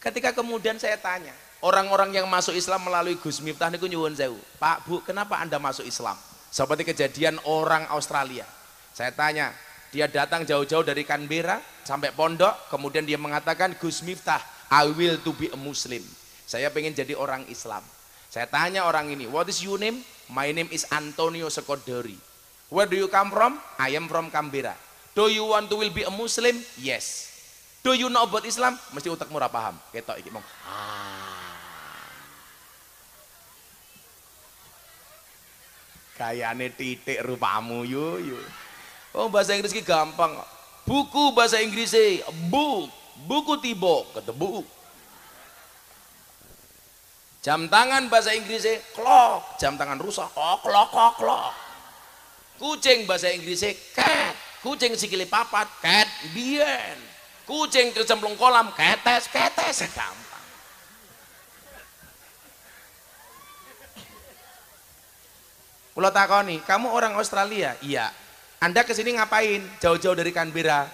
Ketika kemudian saya tanya, orang-orang yang masuk Islam melalui Gus Miftah niku nyuwun sewu, Pak Bu, kenapa Anda masuk Islam? Seperti kejadian orang Australia. Saya tanya, Dia datang jauh-jauh dari Canberra sampai pondok, kemudian dia mengatakan, Gus Miftah, I will to be a Muslim. Saya pengen jadi orang Islam. Saya tanya orang ini, what is your name? My name is Antonio Sekodori. Where do you come from? I am from Canberra. Do you want to will be a Muslim? Yes. Do you know about Islam? Mesti utakmu ora paham. Ketok iki mong. Kayane titik rupamu yo. Oh bahasa Inggris ki gampang. Buku bahasa Inggrisnya book, buku tiba ketemu. Jam tangan bahasa Inggrisnya clock, jam tangan rusak clock. Kucing bahasa Inggrisnya cat, kucing sikile papat cat bien. Kucing kecemplung kolam ketes gampang. Kula takoni, kamu orang Australia? Iya. Anda kesini ngapain? Jauh-jauh dari Canberra.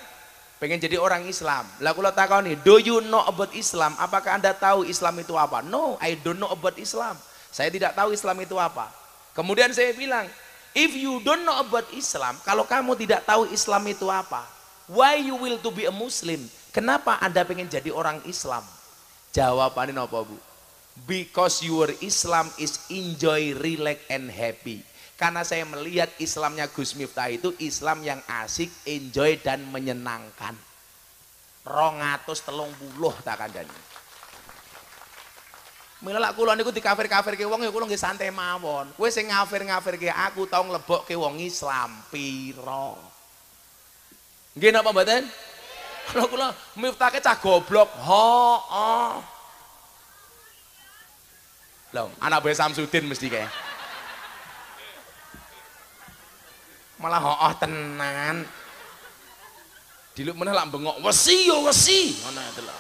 Pengen jadi orang Islam. Lah kula takoni, do you know about Islam? Apakah Anda tahu Islam itu apa? No, I don't know about Islam. Saya tidak tahu Islam itu apa. Kemudian saya bilang, if you don't know about Islam, kalau kamu tidak tahu Islam itu apa, why you will to be a Muslim? Kenapa Anda pengen jadi orang Islam? Jawabannya apa, Bu? Because your Islam is enjoy, relax and happy. Karena saya melihat Islamnya Gus Miftah itu Islam yang asik, enjoy dan menyenangkan. 230 tak kandhani. Mila kula niku dikafir-kafirke wong ya kula nggih santai mawon. Kowe sing ngafir-ngafirke aku tau nglebokke wong Islam pira. Nggih napa mboten? Kalau kula Miftahke cah goblok. Heeh. Loh, anak Bae Samsudin mesti kae. Malah hooh tenan. Diluk meneh lak bengok, wesi yo wesi. Ngono itu lho.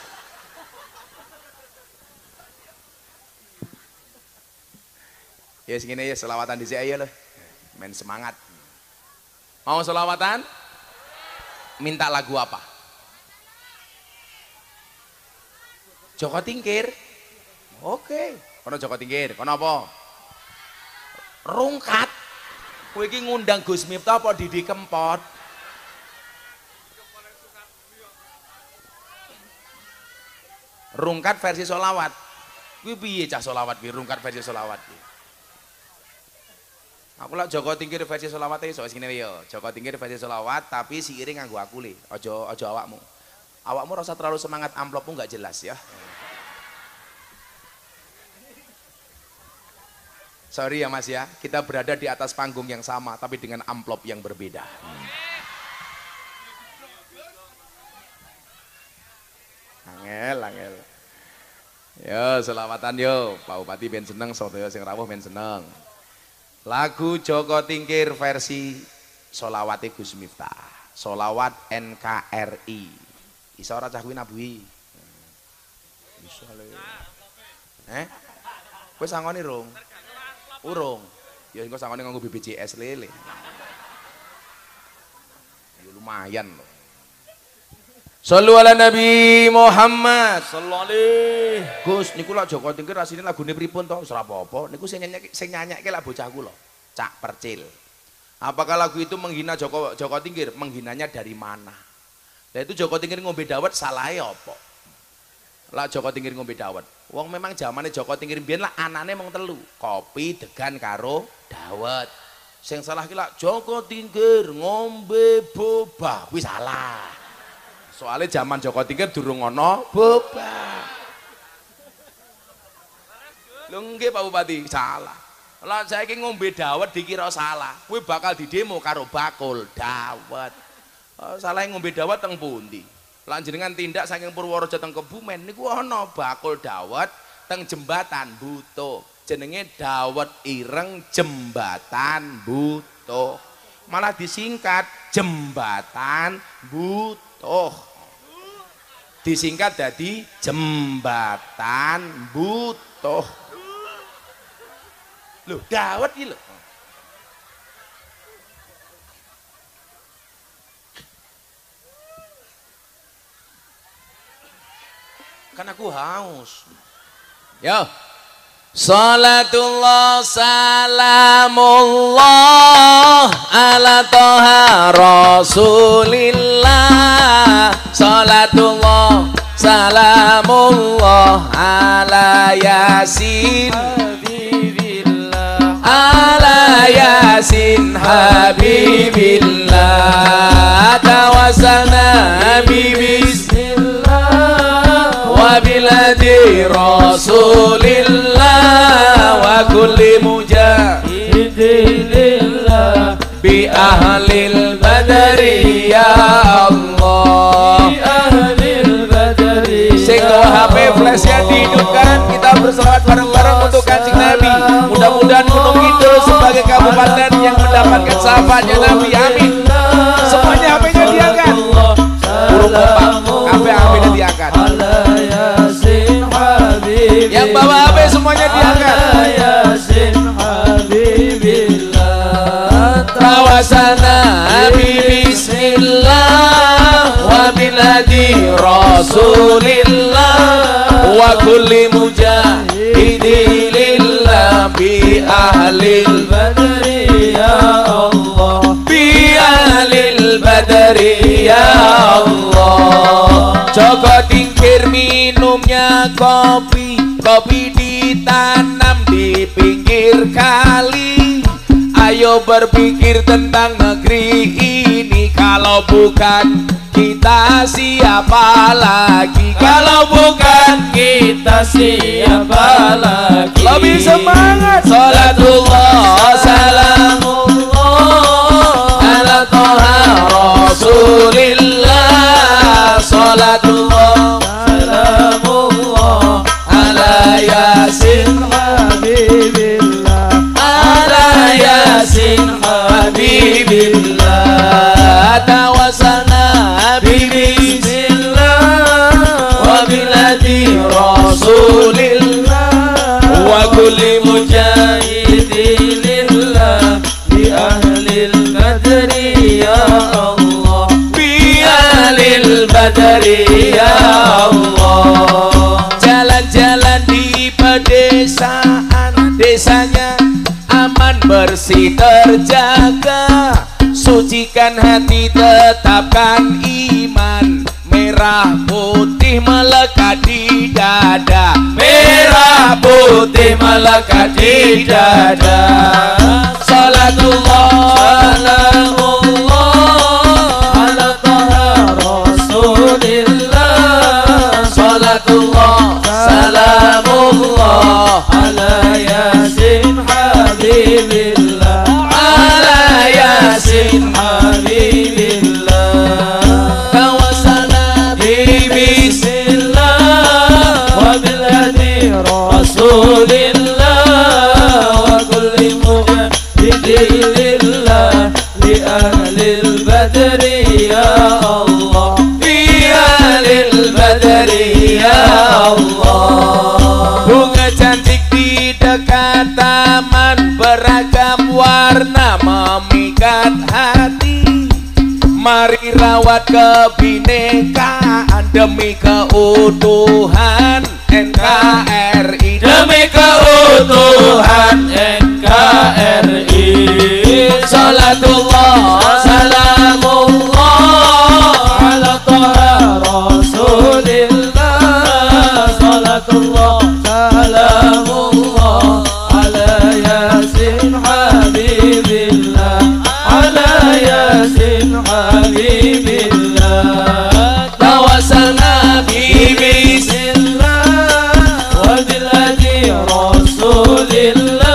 Ya segini ya selawatan di sini ayo loh. Main semangat. Mau selawatan? Minta lagu apa? Joko Tingkir. Oke. Kono Joko Tingkir, kono apa? Rungkat. Kowe iki ngundang Gus Miftah apa Didi Kempot? Rungkat versi solawat. Kuwi piye cah solawat kuwi rungkat versi solawat kuwi. Aku lak Joko Tingkir versi solawat iso sing ngene ya. Joko Tingkir versi solawat tapi siiring nganggo aku le. Aja awakmu. Awakmu rasa terlalu semangat, amplopmu enggak jelas ya. Sorry ya Mas ya, kita berada di atas panggung yang sama tapi dengan amplop yang berbeda. Angel. Yo, selawatan yo. Pak Bupati ben seneng, sedaya sing rawuh ben seneng. Lagu Joko Tingkir versi solawate Gus Miftah. Solawat NKRI. Iso ora cah kuwi nabuhi? Iso le. Kowe sangoni rung? Urung. Ya engko sangone nganggo BPJS lele. Ya lumayan loh. Shallu ala Nabi Muhammad sallallahu alaihi. Gus niku lak Joko Tingkir asline lagune pripun to? Ora apa-apa. Niku sing nyanyikke lak bocah kula. Cak Percil. Apakah lagu itu menghina Joko Tingkir? Menghinanya dari mana? Lah itu Joko Tingkir ngombe dawet salahe apa? Lah Joko Tingkir ngombe dawet. Wong memang zamane Joko Tingkir mbiyen lah anane mung 3, kopi, degan karo dawet. Sing salah ki lak Joko Tingkir ngombe boba, kuwi salah. Soalnya zaman Joko Tingkir durung ana boba. Lho nggih Pak Bupati, salah. Lah saiki ngombe dawet dikira salah. Kuwi bakal didemo karo bakul dawet. Salah ngombe dawet teng pundi? Lah jenengan tindak saking Purworejo teng Kebumen niku ana bakul dawet teng jembatan Butuh. Jenenge dawet ireng jembatan Butuh. Malah disingkat jembatan Butuh. Disingkat jadi jembatan Butuh. Loh, dawet iki lho. Kan aku haus. Yo. Salatullah salamullah ala toha rasulillah. Salatullah salamullah ala yasin habibillah, ala yasin habibillah. Tawassalna bismillah wa biladi rasulillah wa kulli mujahidillah bi ahlil badri ya Allah, bi ahlil badri. Sing HP flashnya dihidupkan, kita bersolat bareng-bareng untuk Kanjeng Nabi. Mudah-mudahan Gunung Kidul sebagai kabupaten yang mendapatkan syafaatnya Nabi, amin. Semuanya HP-nya diangkat, burung kompak, HP-nya diangkat. Yang bawa HP semuanya diangkat. Tawassalna bismillah wa biladi rasulillah wa kulli mujahidillah bi ahlil badri ya Allah, bi ahlil badri ya Allah. Joko tingkir minumnya kopi, kopi ditanam di pinggir kali. Ayo berpikir tentang negeri ini, kalau bukan kita siapa lagi? Kalau bukan kita siapa lagi? Lebih semangat. Salatullah salamullah ala toha rasulillah. Salatullah salamullah ala yasin habibillah, ala yasin habibillah. Tawassalna bismillah wa biladi rasulillah wa kulli mujahidillah bi ahlil badri ya Allah, bi ahlil badri ya Allah. Jalan-jalan di pedesaan, desanya aman bersih terjaga. Sucikan hati, tetapkan iman. Merah putih melekat di dada, merah putih melekat di dada. Salatullah salamullah ala toha rasulillah. Salatullah salamullah ala yasin habibillah, ala yasin habibillah. Tawassalna bismillah wa biladi rasulillah wa kulli mujahidillah li ahlil badri ya Allah, li ahlil badri ya Allah. Bunga cantik di dekat taman, beragam warna memikat hati. Mari rawat kebinekaan demi keutuhan NKRI, demi keutuhan NKRI. Salatullah salamullah ala toha rasulillah. Salatullah salamullah ala yasin habibillah, ala yasin habibillah. Tawassalna bismillah wa biladi rasulillah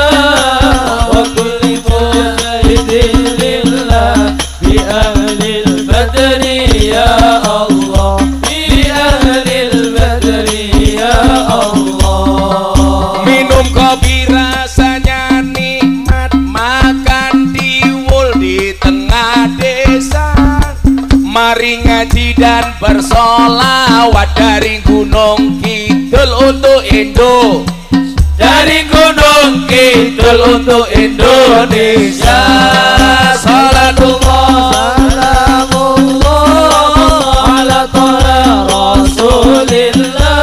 wa kulli mujahidillah bi ahlil badri ya Allah, bi ahlil badri ya Allah. Minum kopi rasanya nikmat, makan tiwul di tengah desa. Mari ngaji dan bersolawat dari Gunung Kidul untuk Indo, dari Gunung Kidul untuk Indonesia. Salatullah salamullah ala toha rasulillah.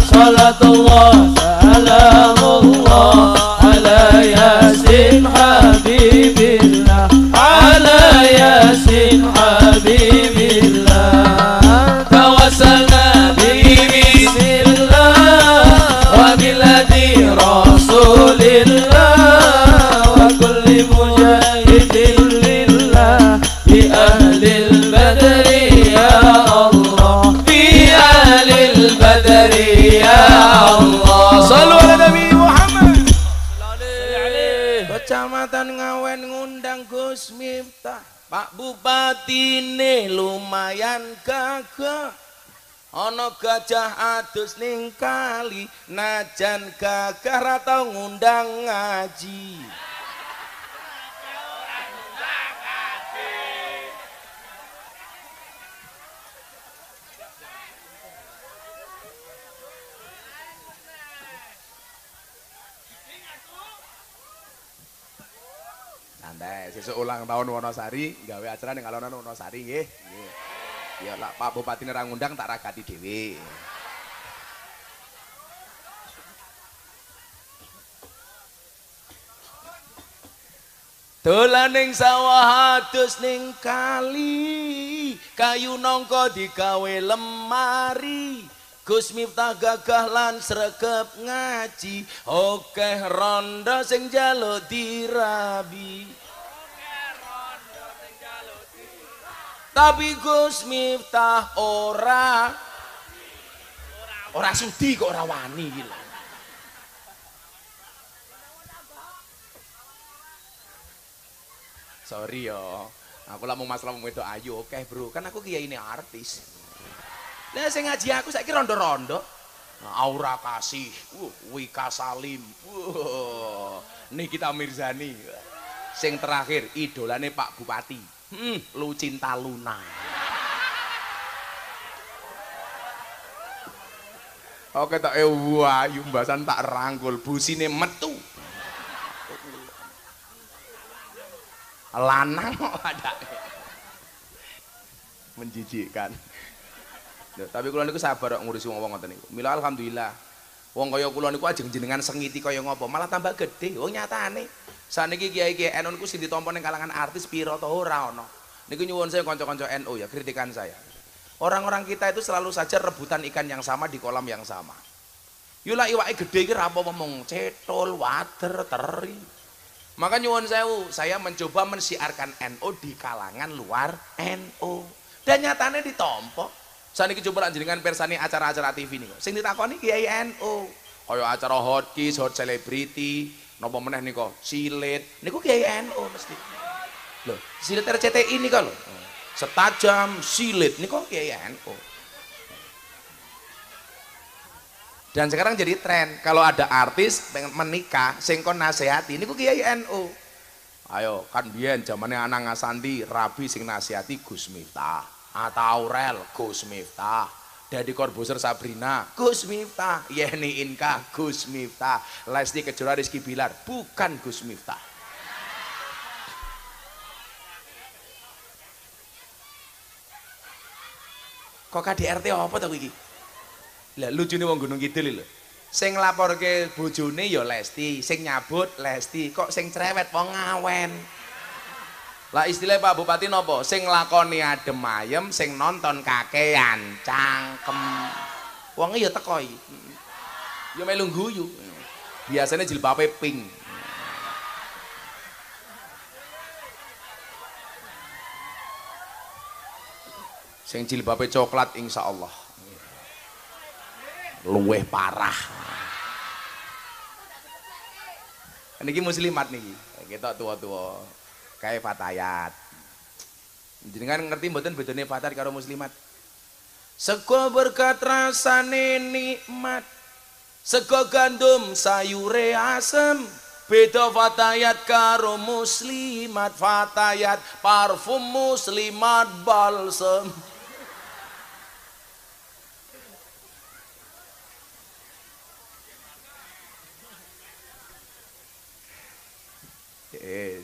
Salatullah salamullah habibillah ala yasin habibillah tawassalna bi bismillah wa biladi rasulillah wa kulli mujahidin lillah bi ahlil badri ya Allah bi ahlil badri ya Allah. Sallu ala Nabi Muhammad. Kecamatan Ngawen ngundang Gus Miftah. Pak Bupati ne lumayan gagah. Ana gajah adus ning kali, najan gagah ra tau ngundang ngaji. Santai, sesuk ulang tahun Wonosari, gawe acara ning alun-alun Wonosari nggih. Nggih. Ya lah Pak Bupati ora ngundang tak ragati dhewe. Dolan ning sawah adus ning kali, kayu nangka digawe lemari. Gus Miftah gagah lan sregep ngaji, akeh rondo sing njaluk dirabi. Tapi Gus Miftah ora sudi kok ora wani iki lho. Sorry yo, aku lah mau masalah wedok ayu, oke bro, kan aku kiai ini artis. Lah sing ngaji aku saiki rondo-rondo. Aura Kasih, Wika Salim, Nikita Mirzani. Sing terakhir idolane Pak Bupati, Lucinta Luna. Oke tak ayu mbasan tak rangkul, busine metu. Lanang kok ada. Menjijikkan. Tapi kula niku sabar kok ngurusi wong-wong ngoten niku. Mila alhamdulillah. Wong kaya kula niku ajeng jenengan sengiti kaya ngopo, malah tambah gede. Oh nyatane. Saniki kiai-kiai NU niku sing ditampa ning kalangan artis pira to ora ana. Niku nyuwun saya kanca-kanca NU ya, kritikan saya. Orang-orang kita itu selalu saja rebutan ikan yang sama di kolam yang sama. Yula iwake gede iki ra apa ngomong cetul, wader, teri. Maka nyuwun sewu, saya mencoba mensiarkan NU di kalangan luar NU. Dan nyatane ditampa. Saniki coba jenengan persani acara-acara TV niku. Sing ditakoni kiai NU. Kaya acara hot kiss, hot celebrity, napa meneh nika silit. Niku kiai NU mesti. Lho, silit RCTI nika lho. Setajam silit niku kiai NU. Dan sekarang jadi tren kalau ada artis pengen menikah sing kon nasihati niku kiai NU. Ayo kan biyen zamane Anang Asanti rabi sing nasihati Gus Miftah. Atau Aurel Gus Miftah, Deddy Corbuzier Sabrina Gus Miftah, Yeni Inka Gus Miftah, Lesti Kejora Rizky Bilar bukan Gus Miftah. Kok KDRT apa to iki? Lah lucune wong Gunung Kidul lho. Sing nglaporke bojone ya Lesti, sing nyabut Lesti, kok sing cerewet wong Ngawen. Lah istilah Pak Bupati nopo? Sing lakoni adem ayem, sing nonton kakean, cangkem. Wong ya teko iki. Ya melu guyu. Biasanya jilbabe pink. Sing jilbabe coklat insyaallah. Luweh parah. Niki muslimat niki. Kita tua-tua. Kayak fatayat. Jenengan ngerti mboten bedane fatayat karo muslimat? Sego berkat rasane nikmat. Sego gandum sayure asem. Beda fatayat karo muslimat. Fatayat parfum, muslimat balsem.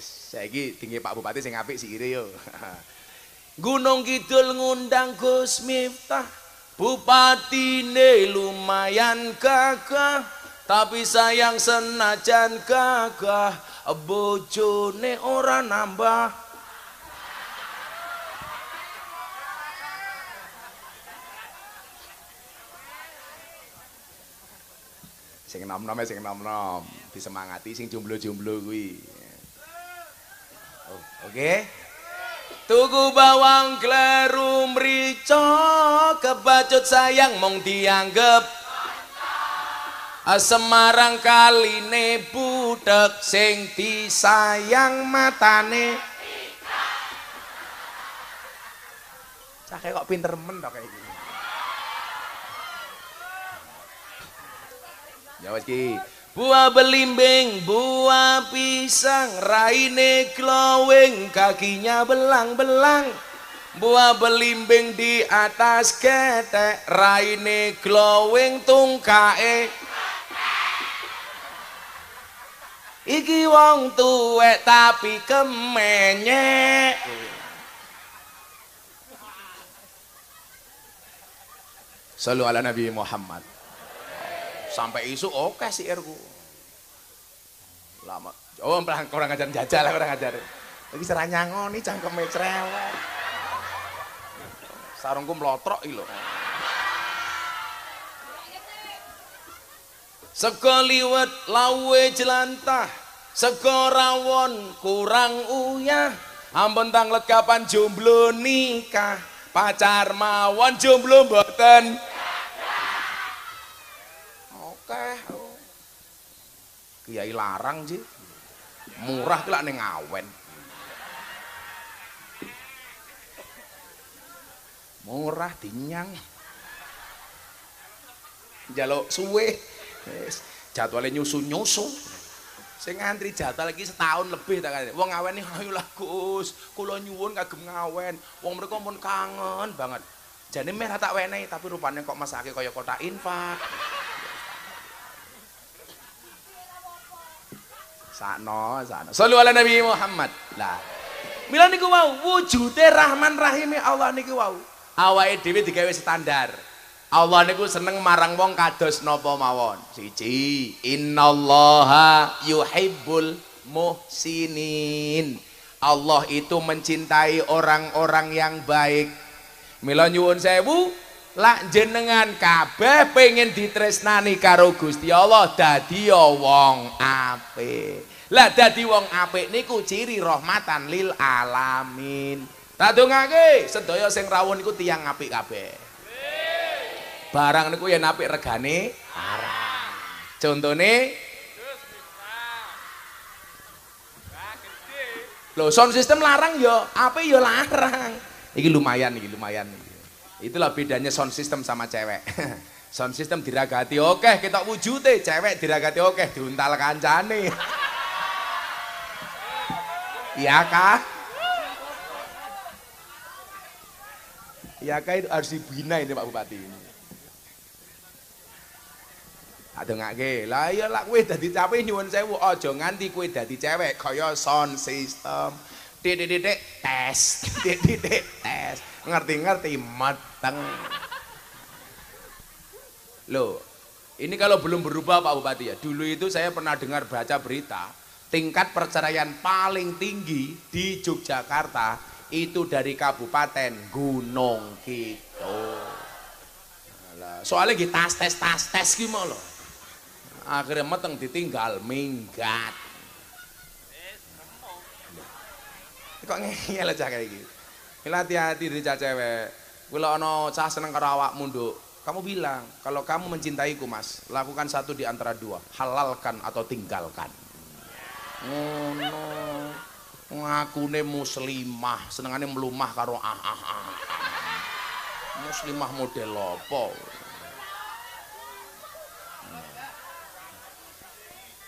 Saiki tinggi Pak Bupati sing apik sikire yo. Gunung Kidul ngundang Gus Miftah. Bupatine lumayan gagah, tapi sayang senajan gagah bojone ora nambah. Sing nom-nom sing nom-nom, disemangati sing jomblo-jomblo kuwi. Oh, oke. Tuku bawang kleru mrica kebacut sayang mong dianggep Semarang kaline budhek sing disayang matane. Cake kok pinter men to kayak gini. Ya wis ki. Buah belimbing, buah pisang, raine glowing, kakinya belang-belang. Buah belimbing di atas ketek, raine glowing, tungkae. Iki wong tuwek tapi kemenyek. Sallu ala Nabi Muhammad. Sampai isu oke sih erku lama oh kurang ajar jajal lah kurang ajar lagi seranyangoni cangkeme cerewet sarungku melotrok iki lho Sego liwet lawe jelantah, sego rawon kurang uyah, ampun tanglet kapan jomblo nikah, pacar mawon jomblo mboten. Kiai larang sih murah kelak ning ngawen murah dinyang njaluk suwe jadwalnya nyusu sing ngantri jadwal lagi setahun lebih tak kene wong ngawen iki ayo lah Gus kula nyuwun kagem ngawen wong mereka pun kangen banget jane meh tak wenehi tapi rupane kok masake kaya kotak infak. Sakno. Sallu ala Nabi Muhammad. Lah. Mila niku wau wujude Rahman Rahime Allah niku wau. Awake dhewe digawe standar. Allah niku seneng marang wong kados napa mawon. Siji, innallaha yuhibbul muhsinin. Allah itu mencintai orang-orang yang baik. Mila nyuwun sewu, lak jenengan kabeh pengen ditresnani karo Gusti Allah dadi wong apik. Lah dadi wong apik niku ciri rahmatan lil alamin. Tak dongake sedaya sing rawuh niku tiyang apik kabeh. Barang niku yen apik regane haram. Contone lho sound system larang ya, apik ya larang. Iki lumayan. Itulah bedanya sound system sama cewek. Sound system diragati oke, kita wujude, cewek diragati oke, diuntal kancane. Iya kah? Iya kah itu harus dibina ini Pak Bupati ini. Aduh ngake, lah iya lah kowe dadi capek nyuwun sewu aja nganti kowe dadi cewek kaya sound system. Titik tes, titik tes. Ngerti-ngerti mateng. Loh, ini kalau belum berubah Pak Bupati ya. Dulu itu saya pernah dengar baca berita, tingkat perceraian paling tinggi di Yogyakarta itu dari Kabupaten Gunung Kidul. Soalnya gitu tas-tes gimana loh. Akhirnya meteng ditinggal minggat. Kok ngeyel aja kayak gitu. Mila hati-hati dari cah cewek. Kalau ono cah seneng karo awakmu nduk, kamu bilang kalau kamu mencintaiku mas, lakukan satu di antara dua, halalkan atau tinggalkan. Ngono. Ngakune muslimah, senengane mlumah karo muslimah model apa?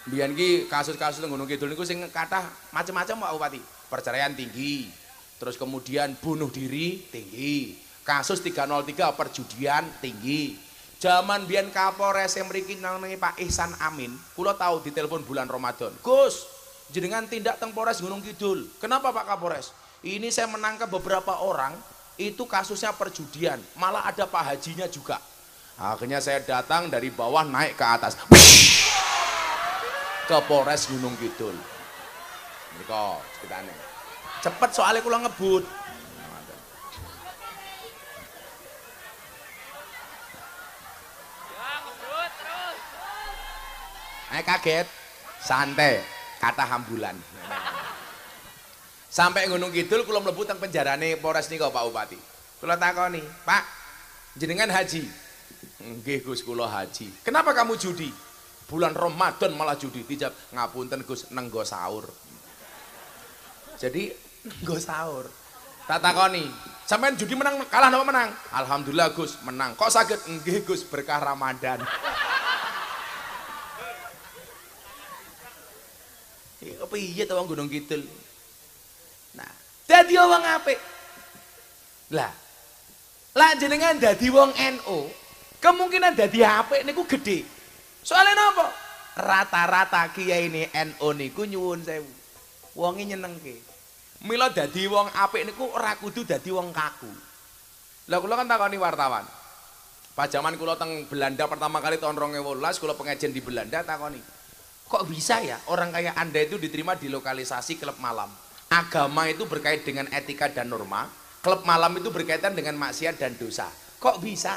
Biyen ki kasus-kasus teng Gunung Kidul niku sing kathah macam-macam Pak Bupati. Perceraian tinggi, terus kemudian bunuh diri tinggi, kasus 303 perjudian tinggi. Zaman biyen Kapolres yang mriki namanya Pak Ihsan Amin, kula tahu ditelepon bulan Ramadan. Gus, jenengan tindak teng Polres Gunung Kidul. Kenapa Pak Kapolres? Ini saya menangkap beberapa orang itu kasusnya perjudian, malah ada Pak Hajinya juga. Akhirnya saya datang dari bawah naik ke atas ke Polres Gunung Kidul. Mriko ceritane. Cepet soalnya kula ngebut. Kaget, santai, kata hambulan. Sampai Gunung Kidul kula mlebu teng penjarane Polres nika Pak Bupati. Kula takoni, "Pak, jenengan haji?" "Nggih Gus, kula haji." "Kenapa kamu judi?" "Bulan Ramadan malah judi." Dijawab, "Ngapunten Gus, nenggo sahur." Jadi nenggo sahur. Tak takoni, "Sampeyan judi menang kalah napa menang?" "Alhamdulillah Gus, menang." "Kok saged?" "Nggih Gus, berkah Ramadan." Piye to wong Gunung Kidul. Nah, dadi wong apik. Lah jenengan dadi wong NU, kemungkinan dadi apik niku gede. Soalnya napa? Rata-rata kiai ini NU niku nyuwun sewu. Wonge nyenengke. Mila dadi wong apik niku ora kudu dadi wong kaku. Lah kula kan takoni wartawan. Pas zaman kula teng Belanda pertama kali tahun 2012 kula pengajian di Belanda takoni. Kok bisa ya orang kayak Anda itu diterima di lokalisasi klub malam? Agama itu berkait dengan etika dan norma, klub malam itu berkaitan dengan maksiat dan dosa. Kok bisa?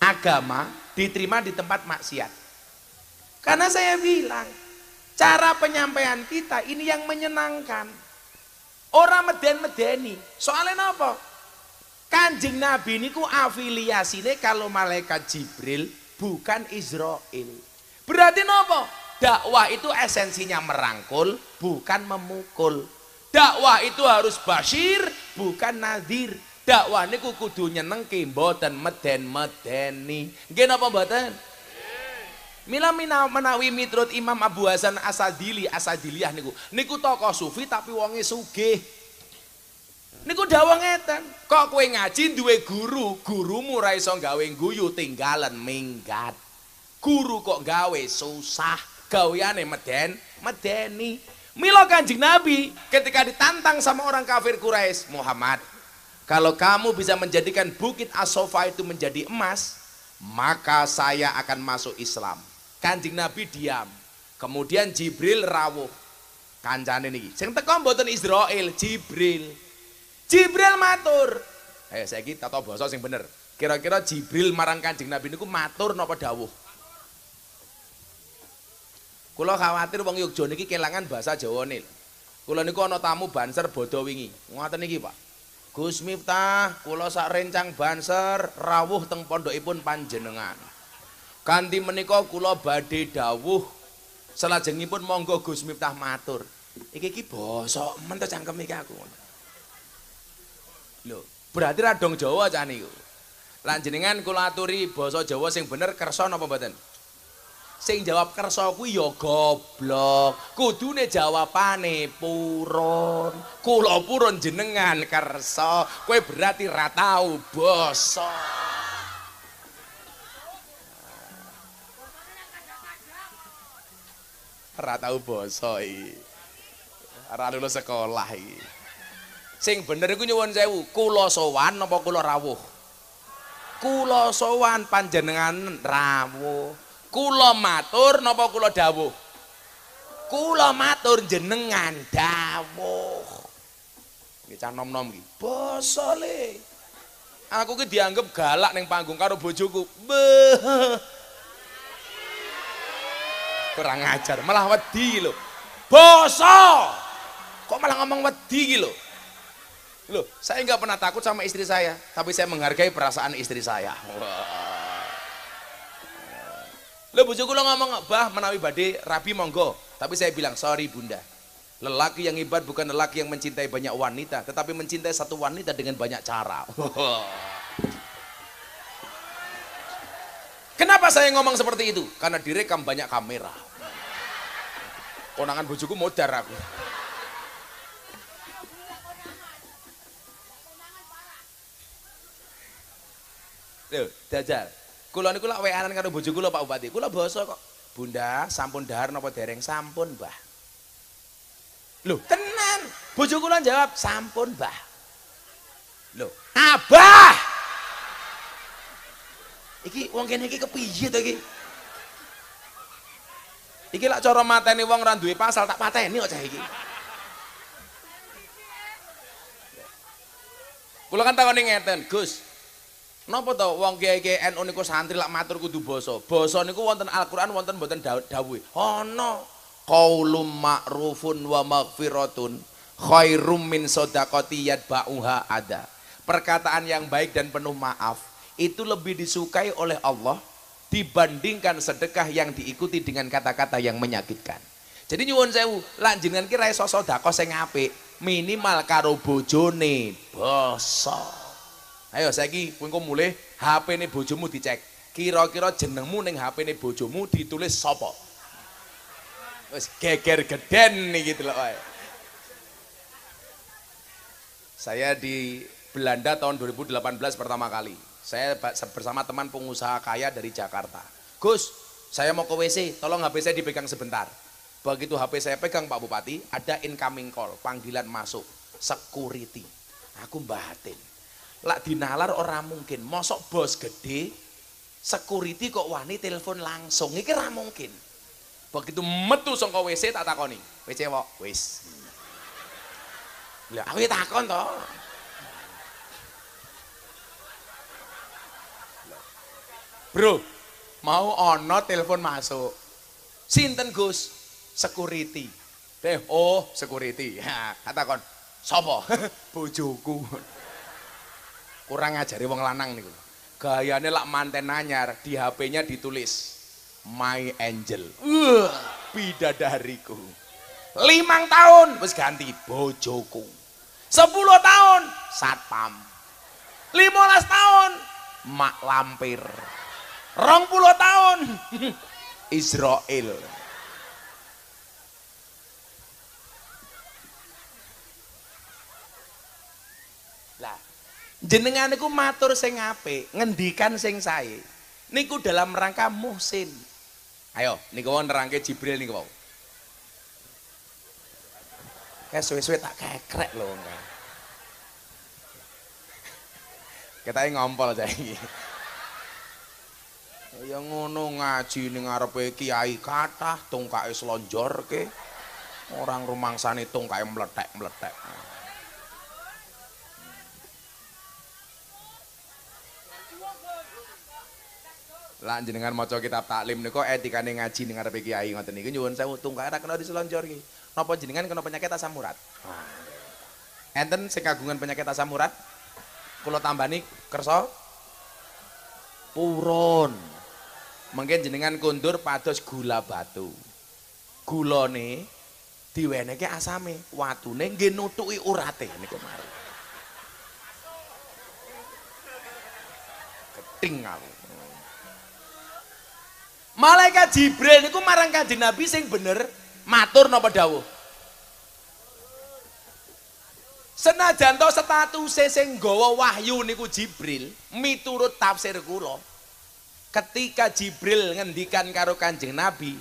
Agama diterima di tempat maksiat. Karena saya bilang, cara penyampaian kita ini yang menyenangkan. Orang meden-medeni. Soalnya apa? Kanjeng Nabi niku afiliasine kalau malaikat Jibril bukan Israel. Berarti apa? Dakwah itu esensinya merangkul, bukan memukul. Dakwah itu harus basyir, bukan nadhir. Dakwah niku kudu nyenengke, mboten meden-medeni. Nggih napa mboten? Mila menawi miturut Imam Abu Hasan Asadiliyah niku tokoh sufi tapi wonge sugih. Niku dawuh ngeten, kok kowe ngaji duwe guru, gurumu ora iso gawe guyu tinggalan minggat. Guru kok gawe susah. Gaweane medeni. Mila Kanjeng Nabi ketika ditantang sama orang kafir Quraisy, "Muhammad, kalau kamu bisa menjadikan Bukit As-Sofa itu menjadi emas, maka saya akan masuk Islam." Kanjeng Nabi diam. Kemudian Jibril rawuh. Kancane niki, sing teko mboten Israil, Jibril. Jibril matur. Saiki tata basa sing bener. Kira-kira Jibril marang Kanjeng Nabi niku matur napa dawuh? Kula khawatir wong Yogya niki kelangan bahasa Jawane. Kula niku ana tamu Banser Bodo wingi. Ngoten niki, Pak. "Gus Miftah, kula sak rencang Banser rawuh teng pondokipun panjenengan. Kanthi menika kula badhe dawuh, salajengipun monggo Gus Miftah matur." Iki basa men to cangkem iki aku. Lho, berarti radong Jawa cah niku. Lan jenengan kula aturi basa Jawa sing bener kersa napa mboten? Sing jawab kersa kuwi ya goblok. Kudune jawabane purun. Kula purun jenengan kersa. Kowe berarti ra tau basa. Ra tau basa iki. Ra lulus sekolah iki. Sing bener iku nyuwun sewu, kula sowan napa kula rawuh? Kula sowan panjenengan rawuh. Kula matur napa kula dawuh? Kula matur jenengan dawuh. Iki cah nom-nom iki. Basa le. Aku ki dianggep galak ning panggung karo bojoku. Beh. Kurang ajar, malah wedi lho. Basa. Kok malah ngomong wedi iki lho. Loh, saya enggak pernah takut sama istri saya, tapi saya menghargai perasaan istri saya. Wah. Lho bojoku lo ngomong, "Bah, menawi badhe rabi monggo." Tapi saya bilang, "Sorry Bunda. Lelaki yang hebat bukan lelaki yang mencintai banyak wanita, tetapi mencintai satu wanita dengan banyak cara." Kenapa saya ngomong seperti itu? Karena direkam banyak kamera. Konangan bojoku modar aku. Loh, jajal. Kula niku lak weanan karo bojo kula Pak Bupati. Kula basa kok, "Bunda, sampun dahar napa dereng?" "Sampun, Mbah." Loh, tenan. Bojo kula jawab, "Sampun, Mbah." Loh, "Abah." Iki wong kene iki kepiye to iki? Iki lak cara mateni wong ora duwe pasal tak pateni kok cah iki. Kula kan takoni ngeten, Gus. Napa to wong kiai-kiai NU niku santri lak matur kudu basa. Basa niku wonten Al-Qur'an wonten mboten dawuhe. Ana qaulum ma'rufun wa maghfiratun khairum min shadaqati yatba'uha ada. Perkataan yang baik dan penuh maaf itu lebih disukai oleh Allah dibandingkan sedekah yang diikuti dengan kata-kata yang menyakitkan. Jadi nyuwun sewu, lak jenengan ki ra iso sedekah sing apik, minimal karo bojone basa. Ayo saiki kowe mulih HP-ne bojomu dicek. Kira-kira jenengmu ning HP-ne bojomu ditulis sapa? Wis geger geden nih gitu loh. Saya di Belanda tahun 2018 pertama kali. Saya bersama teman pengusaha kaya dari Jakarta. Gus, saya mau ke WC, tolong HP saya dipegang sebentar. Begitu HP saya pegang Pak Bupati, ada incoming call, panggilan masuk, security. Aku batin. Lak dinalar orang mungkin, mosok bos gede, security kok wani telepon langsung, ini ra mungkin. Begitu metu saka WC tak takoni, WC kok, wis. Lah aku takon toh. Bro, mau ono telepon masuk. Sinten Gus? Security. Oh, security. Ya, takon. Sopo? Bojoku. Kurang ngajari wong lanang niku. Gayane lak manten anyar, di HP-nya ditulis My Angel. Bidadariku. 5 tahun wis ganti bojoku. 10 tahun satpam. 15 tahun mak lampir. 20 tahun Israel. Lah, jenengan niku matur sing apik, ngendikan sing sae. Niku dalam rangka muhsin. Ayo, niku wong nerangke Jibril niku wau. Kayak suwe-suwe tak kekrek lho wong kae. Ketae ngompol saiki. Ya ngono ngaji ning ngarepe kiai kathah tungkake slonjorke. Orang rumangsane tungkake mlethek-mlethek. Lah jenengan maca kitab taklim niku etikane ngaji ning ngarepe kiai ngoten niku nyuwun sewu tungkake ra kena dislonjorke. Napa jenengan kena penyakit asam urat? Enten sing kagungan penyakit asam urat? Kula tambani kersa purun. Mungkin jenengan kundur pados gula batu. Gulane diwenehke asame, watune nggih nutuki urate niku mari. Keting aku. Malaikat Jibril niku marang Kanjeng Nabi sing bener matur napa dawuh? Senajan to statuse sing nggawa wahyu niku Jibril, miturut tafsir kula. Ketika Jibril ngendikan karo Kanjeng Nabi,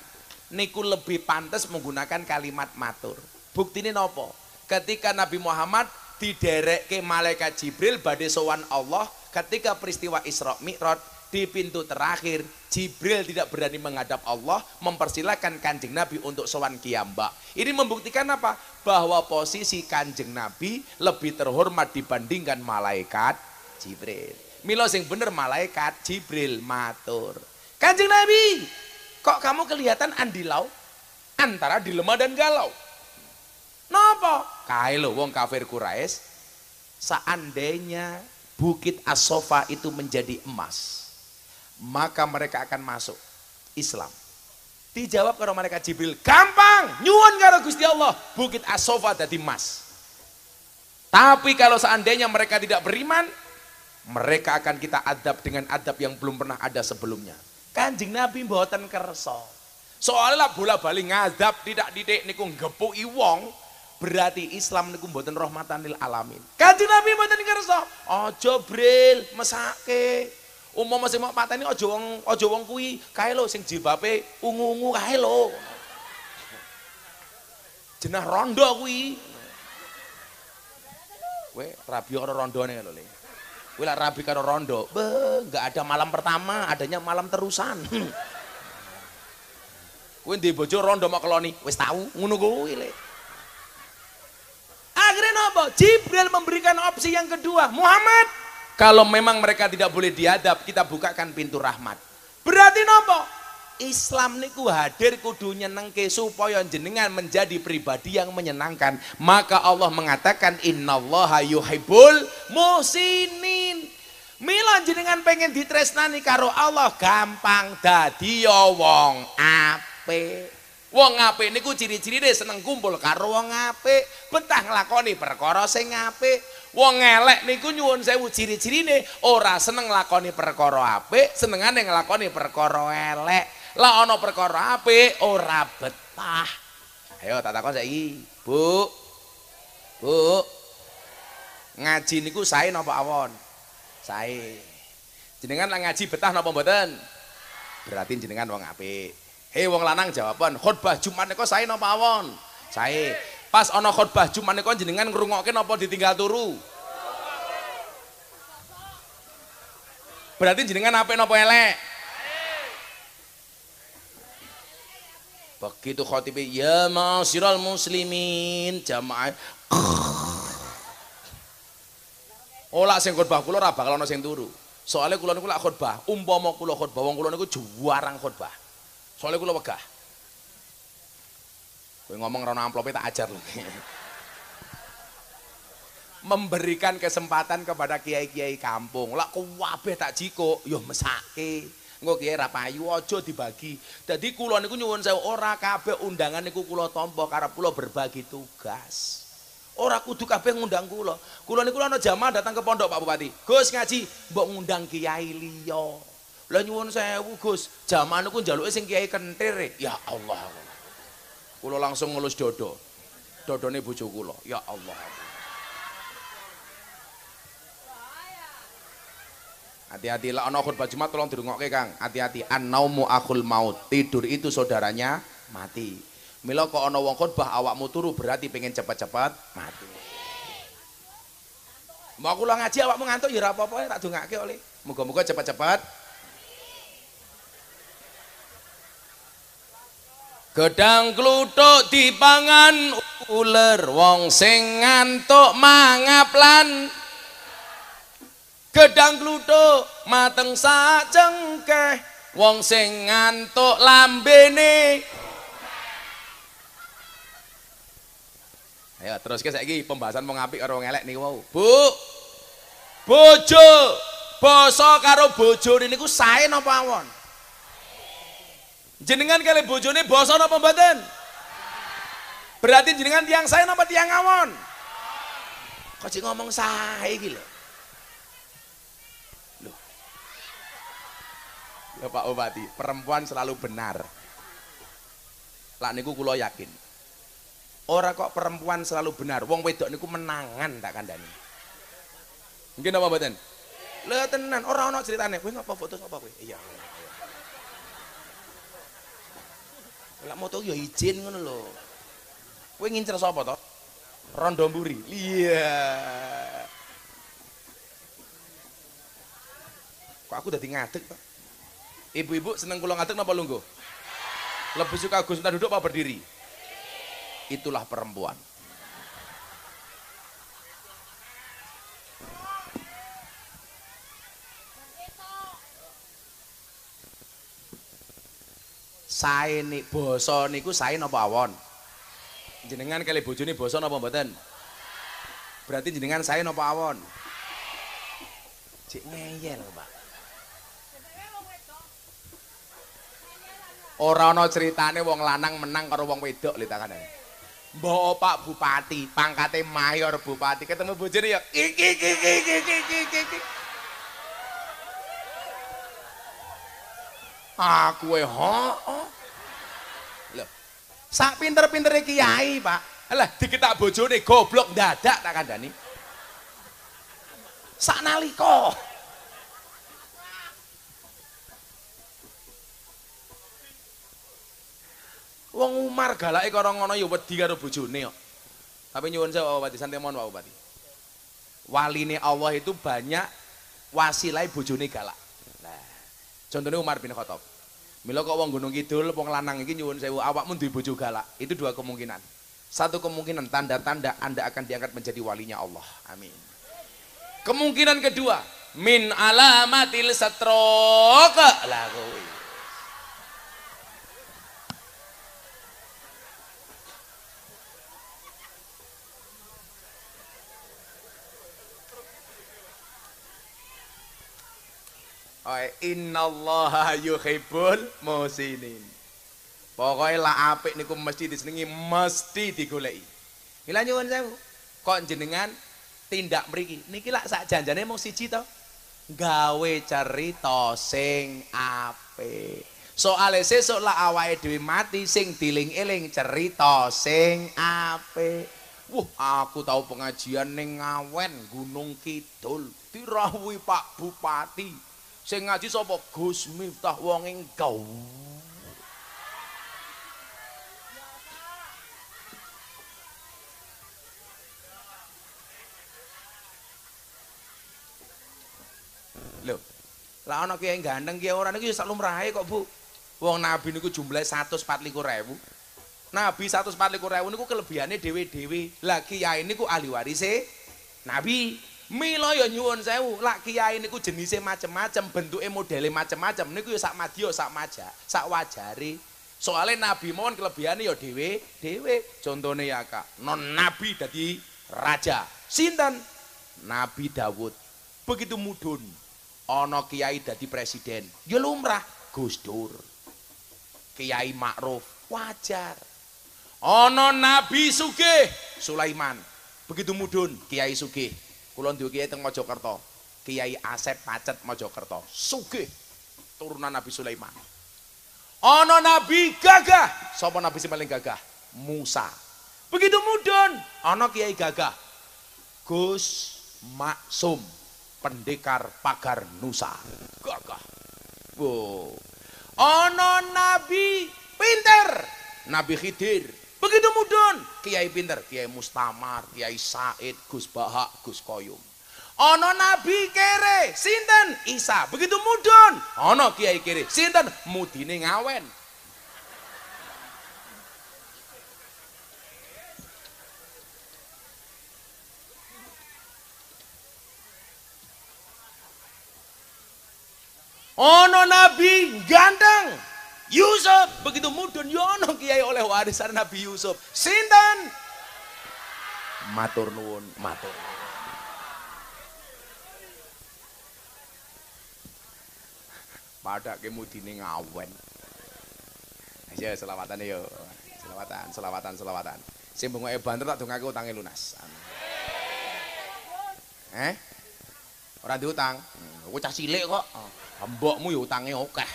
niku lebih pantas menggunakan kalimat matur. Buktine napa? Ketika Nabi Muhammad diderekke malaikat Jibril badhe sowan Allah, ketika peristiwa Isra Mi'raj di pintu terakhir, Jibril tidak berani menghadap Allah, mempersilahkan Kanjeng Nabi untuk sowan kiambak. Ini membuktikan apa? Bahwa posisi Kanjeng Nabi lebih terhormat dibandingkan malaikat Jibril. Milo sing bener malaikat Jibril matur. Kanjeng Nabi, kok kamu kelihatan andilau antara dilema dan galau? Napa? Kae lho wong kafir Quraisy, seandainya Bukit As-Sofa itu menjadi emas, maka mereka akan masuk Islam. Dijawab karo malaikat Jibril, gampang, nyuwun karo Gusti Allah, Bukit As-Sofa dadi emas. Tapi kalau seandainya mereka tidak beriman, mereka akan kita adab dengan adab yang belum pernah ada sebelumnya. Kanjeng Nabi mboten kersa. Soalnya bola-bali ngadab tidak didik niku ngepuki wong, berarti Islam niku mboten rahmatan lil alamin. Kanjeng Nabi mboten kersa. Aja bril mesake. Umpama sing mau pateni aja wong kuwi kae lho sing jilbabe ungu-ungu kae lho. Jenah rondo kuwi. Kowe rabi karo rondone lho Le. Kowe lak rabi karo rondo, enggak ada malam pertama, adanya malam terusan. Kowe ndek bojo rondo mak keloni, wis tahu ngono kuwi Le. Akhirnya apa? Jibril memberikan opsi yang kedua. Muhammad, kalau memang mereka tidak boleh diadab, kita bukakan pintu rahmat. Berarti apa? Islam niku hadir kudu nyenengke supaya jenengan menjadi pribadi yang menyenangkan. Maka Allah mengatakan innallaha yuhibbul muhsinin. Mila jenengan pengen ditresnani karo Allah gampang dadi wong apik. Wong apik niku ciri-cirine seneng kumpul karo wong apik, betah nglakoni perkara sing apik. Wong elek niku nyuwun sewu ciri-cirine ora seneng nglakoni perkara apik, senengane nglakoni perkara elek. Lah ana perkara apik ora betah. Ayo tak takon saiki, Bu. Bu. Ngaji niku sae napa awon? Sae. Jenengan lah ngaji betah napa mboten? Berarti jenengan wong apik. Hei wong lanang jawaban, khotbah Jumat niku sae napa awon? Sae. Pas ana khotbah Jumat niku jenengan ngrungokke napa ditinggal turu? Berarti jenengan apik napa elek? Begitu khotibnya ya ma'asyiral muslimin jamaah. Ola sing khotbah kula ora bakal ana sing turu. Soale kula niku lak khotbah, umpama kula khotbah wong kula niku juwarang khotbah. Soale kula wegah. Kowe ngomong rono amplope tak ajar lho. Memberikan kesempatan kepada kiai-kiai kampung. Lak kabeh tak jiko, yo mesake. Engko kiai ra payu aja dibagi. Dadi kula niku nyuwun sewu ora kabeh undangan niku kula tampa karep kula berbagi tugas. Ora kudu kabeh ngundang kula. Kula niku ana jamaah datang ke pondok Pak Bupati. Gus ngaji, mbok ngundang kiai liya. Lah nyuwun sewu Gus, jamaah niku njaluke sing kiai kentir. Ya Allah. Kula langsung ngelus dodo. Dodone bojo kula. Ya Allah. Hati-hati lah ana khutbah Jumat tolong dirungokke Kang. Hati-hati an-naumu akhul maut. Tidur itu saudaranya mati. Mila kok ana wong khutbah awakmu turu berarti pengen cepat-cepat mati. Mau kula ngaji awakmu ngantuk ya ora apa-apa tak dongake oleh. Muga-muga cepat-cepat. Gedang kluthuk dipangan uler wong sing ngantuk mangaplan. Gedang kluthuk mateng sacengkeh wong sing ngantuk lambene. Ayo terus ke saiki pembahasan wong apik karo wong elek niku wau. Bu. Bojo, basa karo bojone niku sae napa awon? Jenengan kali bojone basa napa mboten? Berarti jenengan tiyang sae napa tiyang awon? Kok sing ngomong sae iki lho. Ya Pak Bupati, perempuan selalu benar. Lah niku kula yakin. Ora kok perempuan selalu benar, wong wedok niku menangan tak kandhani. Mungkin apa mboten? Lha tenan, ora ana critane. Kowe ngapa foto sapa kowe? Iya. Lah moto ya izin ngono lho. Kowe ngincer sapa to? Rondo Mburi. Iya. Kok aku dadi ngadeg to? Ibu-ibu seneng kula ngadeg napa lungguh? Lebih suka Gus Miftah duduk apa berdiri? Itulah perempuan. Sae nik basa niku sae napa awon? Jenengan kali bojone basa napa mboten? Berarti jenengan sae napa awon? Cek ngeyel, Pak. Ora ana critane wong lanang menang karo wong wedok lho takane. Mbok Pak Bupati, pangkate mayor bupati, ketemu bojone ya iki. Aku heeh. Lho. Sak pinter-pintere kiai, Pak. Alah diketak bojone goblok dadak tak kandhani. Sak nalika. Wong Umar galake karo ngono ya wedi karo bojone kok. Tapi nyuwun sewu Pak Bupati, santai mon Pak Bupati. Waline Allah itu banyak wasilah bojone galak. Nah, contohnya Umar bin Khattab. Mila kok wong Gunung Kidul wong lanang iki nyuwun sewu awakmu duwe bojo galak. Itu dua kemungkinan. Satu kemungkinan tanda-tanda Anda akan diangkat menjadi walinya Allah. Amin. Kemungkinan kedua, min alamatil satrok lagowi. Innallaha yuhibbul muhsinin. Pokoknya lah apik niku mesti disenengi, mesti digoleki. Ila nyuwun sewu. Kok jenengan tindak mriki niki lak sak janjane mung siji to. Gawe cerita sing apik. Soale sesuk lak awake dhewe mati sing diling-eling cerita sing apik. Aku tahu pengajian ning Ngawen Gunung Kidul dirawuhi Pak Bupati. Sing ngaji sapa? Gus Miftah wong engkau. Lho, lah ana kiai ganteng kiai ora niku ya sak lumrahe kok, Bu. Wong nabi niku jumlahe 144.000. Nabi 144.000 niku kelebihane dhewe-dhewe. Lah kiai niku ahli warise nabi. Mila ya nyuwun sewu, lak kiai niku jenise macem-macem, bentuke modele macem-macem niku ya sak madya, sak wajare. Soale nabi mawon kelebihane ya dhewe-dhewe. Contone ya Kak, non nabi dadi raja. Sinten? Nabi Dawud. Begitu mudhun ana kiai dadi presiden. Ya lumrah, Gus Dur. Kiai Ma'ruf, wajar. Ana nabi sugih, Sulaiman. Begitu mudhun kiai sugih. Kula duwe kiai teng Mojokerto, Kiai Asep Pacet Mojokerto, sugih turunan Nabi Sulaiman. Ana nabi gagah, sapa nabi sing paling gagah? Musa. Begitu mudhun ana kiai gagah, Gus Maksum, pendekar pagar Nusa, gagah. Ana nabi pinter, Nabi Khidir. Begitu mudhun kiai pinter, Kiai Mustamar, Kiai Said, Gus Bahak, Gus Koyum. Ana nabi kere, sinten? Isa. Begitu mudhun ana kiai kere, sinten? Mudine Ngawen. Ana nabi ganteng, Yusuf. Begitu mudhun yo ana kiai oleh warisan Nabi Yusuf. Sinten? Matur nuwun, matur nuwun. Padake mudine Ngawen. Ayo selawatan yo. Selawatan. Sing bengoke banter tak dongake utange lunas. Ora diutang. Kowe cah cilik kok. Mbokmu yo utange akeh.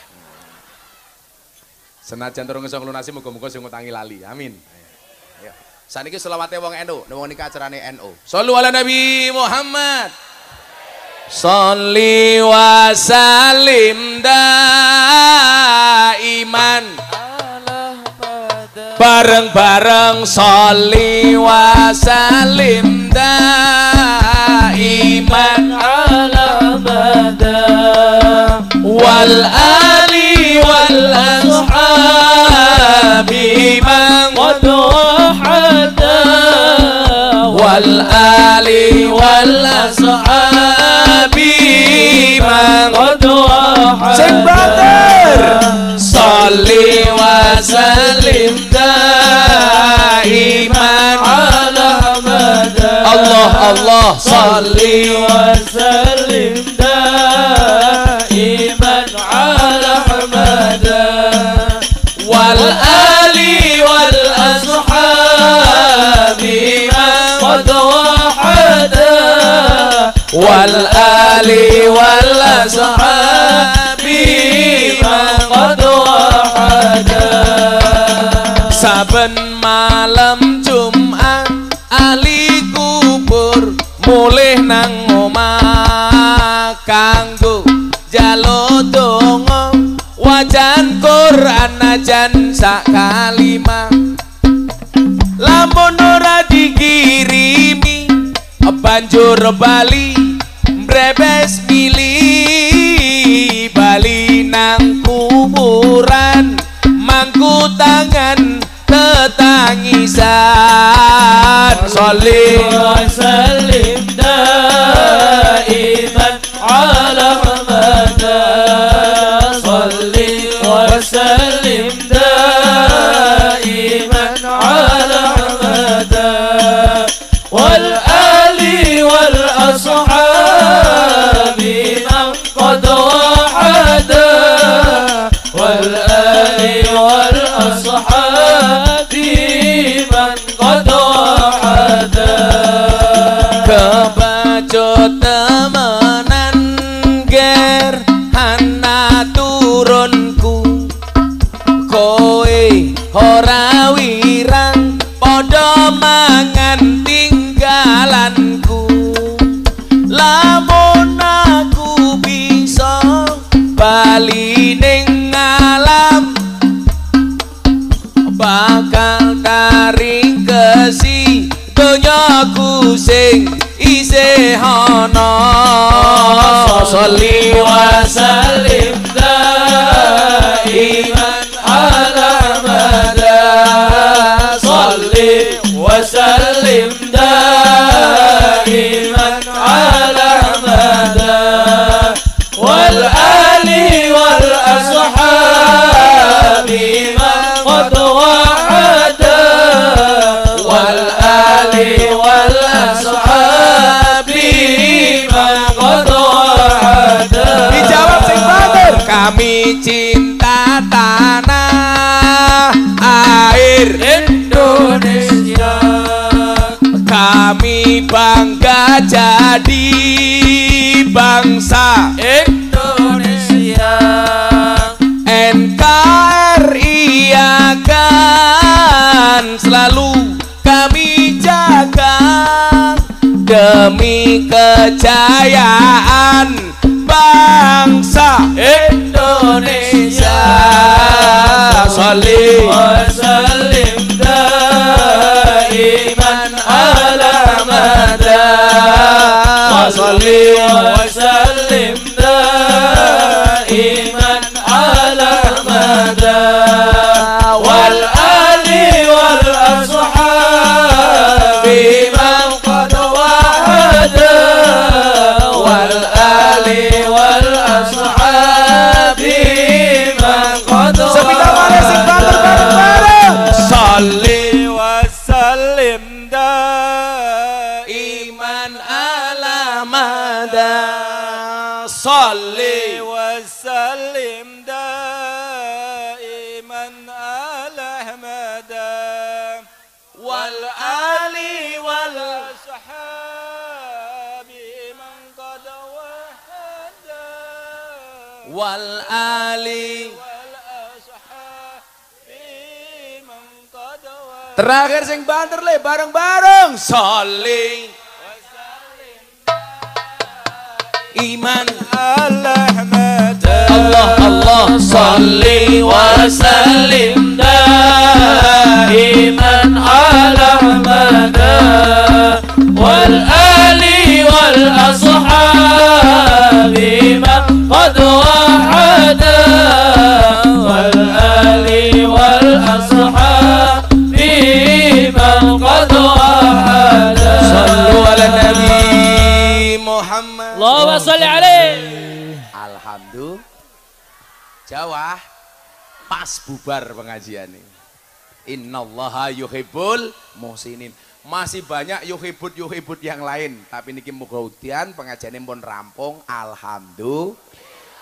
Senajan turung iso nglunasi muga-muga sing ngutangi lali. Amin. Ayo. Saniki selawate wong NU, wong niki acarane NU. Shollu ala Nabi Muhammad. Sholli wa sallim daiman. Bareng-bareng sholli wa sallim daiman ala bada wal ali wal ashabi man qad wahada wal ali wal ashabi man qad wahada. Sing banter sholli wa sallim daiman ala bada Allah Allah sholli wa sallim daiman ala hamada wal ali wal ashabi man qad wahada wal ali wal ashabi man qad wahada. Saben malam Jumat ahli kubur mulih nang omah kanggo jalo donga wajan Quran najan sak kalimah lamun ora dikirimi banjur bali mbrebes mili bali nang kuburan mangku tangan tetangisan Sholli wa sallim daiman ala Muhammad. Sholli wa sallim daiman ala Muhammad. Wal ali wal ashabi man qad wahada. Wal ali wal ashabi man qad wahada. Kebacut temenan ger hana turunku, kowe ora wirang padha mangan tinggalanku. Lamun aku bisa bali ning alam, bakal taring kesi donyaku sing isih ana. Sholli wa sallim daiman ala Muhammad. Sholli wa sallim daiman ala Muhammad. Wal ali wal ashabi man qad wahada. Wal ali wal ashabi man qad wahada. Dijawab sing bener. Kami cinta tanah air Indonesia. Kami bangga jadi bangsa Indonesia. NKRI akan selalu kami jaga demi kejayaan bangsa Indonesia. Sholli wa sallim daiman ala Muhammad. Sholli wa sallim daiman ala Muhammad. Wal ali wal ashabi man qad wahada. Wal ali wal ashabi man qad wahada. Sholli wa sallim iman ala mada. Sholli wa sallim daiman ala Ahmad. wal ali wal ashabi man qad wahada. wal ali. Wal ashabi man qad wahada. Terakhir sing banter le bareng-bareng. Sholli iman ala Ahmad. Allah Allah. Sholli wa sallim daiman ala Ahmad. Wal ali wal ashabi man qad wahada. Wal ali wal ashabi man qad wahada. Sallu ala Nabi Muhammad. Allahumma sholli alaihi. Alhamdulillah. Jawa pas bubar pengajian ini. Innallaha yuhibbul muhsinin. Masih banyak yuhibut yang lain, tapi niki muga udian pengajiane pun rampung. Alhamdulillah.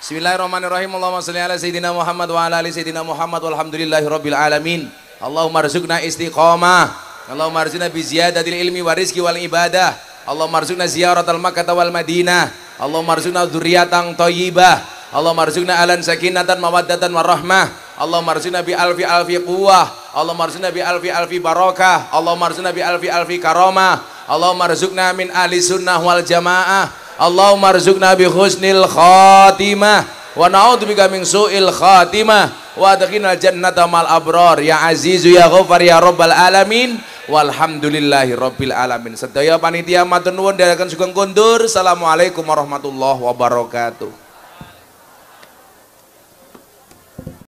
Bismillahirrahmanirrahim. Allahumma sholli ala sayyidina Muhammad wa ala ali sayyidina Muhammad walhamdulillahirabbil alamin. Allahumma rzuqna istiqomah. Allahumma rzuqna bi ziyadatil ilmi wa rizqi wal ibadah. Allahumma rzuqna ziyaratal Makkah wal Madinah. Allahumma rzuqna dzurriatan thayyibah. Allahumma rzuqna alan sakinatan mawaddatan warahmah. Allahumma rzuqna bi alfi quwwah. Allahumma rzuqna bi alfi barakah. Allahumma rzuqna bi alfi karamah. Allahumma rzuqna min ahli sunnah wal jamaah. Allahumma rzuqna bi husnil khatimah wa na'udzubika min su'il khatimah wa adkhilnal jannata mal abrar ya azizu ya ghafar ya rabbal alamin walhamdulillahi rabbil alamin. Sedaya panitia matur nuwun dherekaken sugeng kondur. Assalamualaikum warahmatullahi wabarakatuh.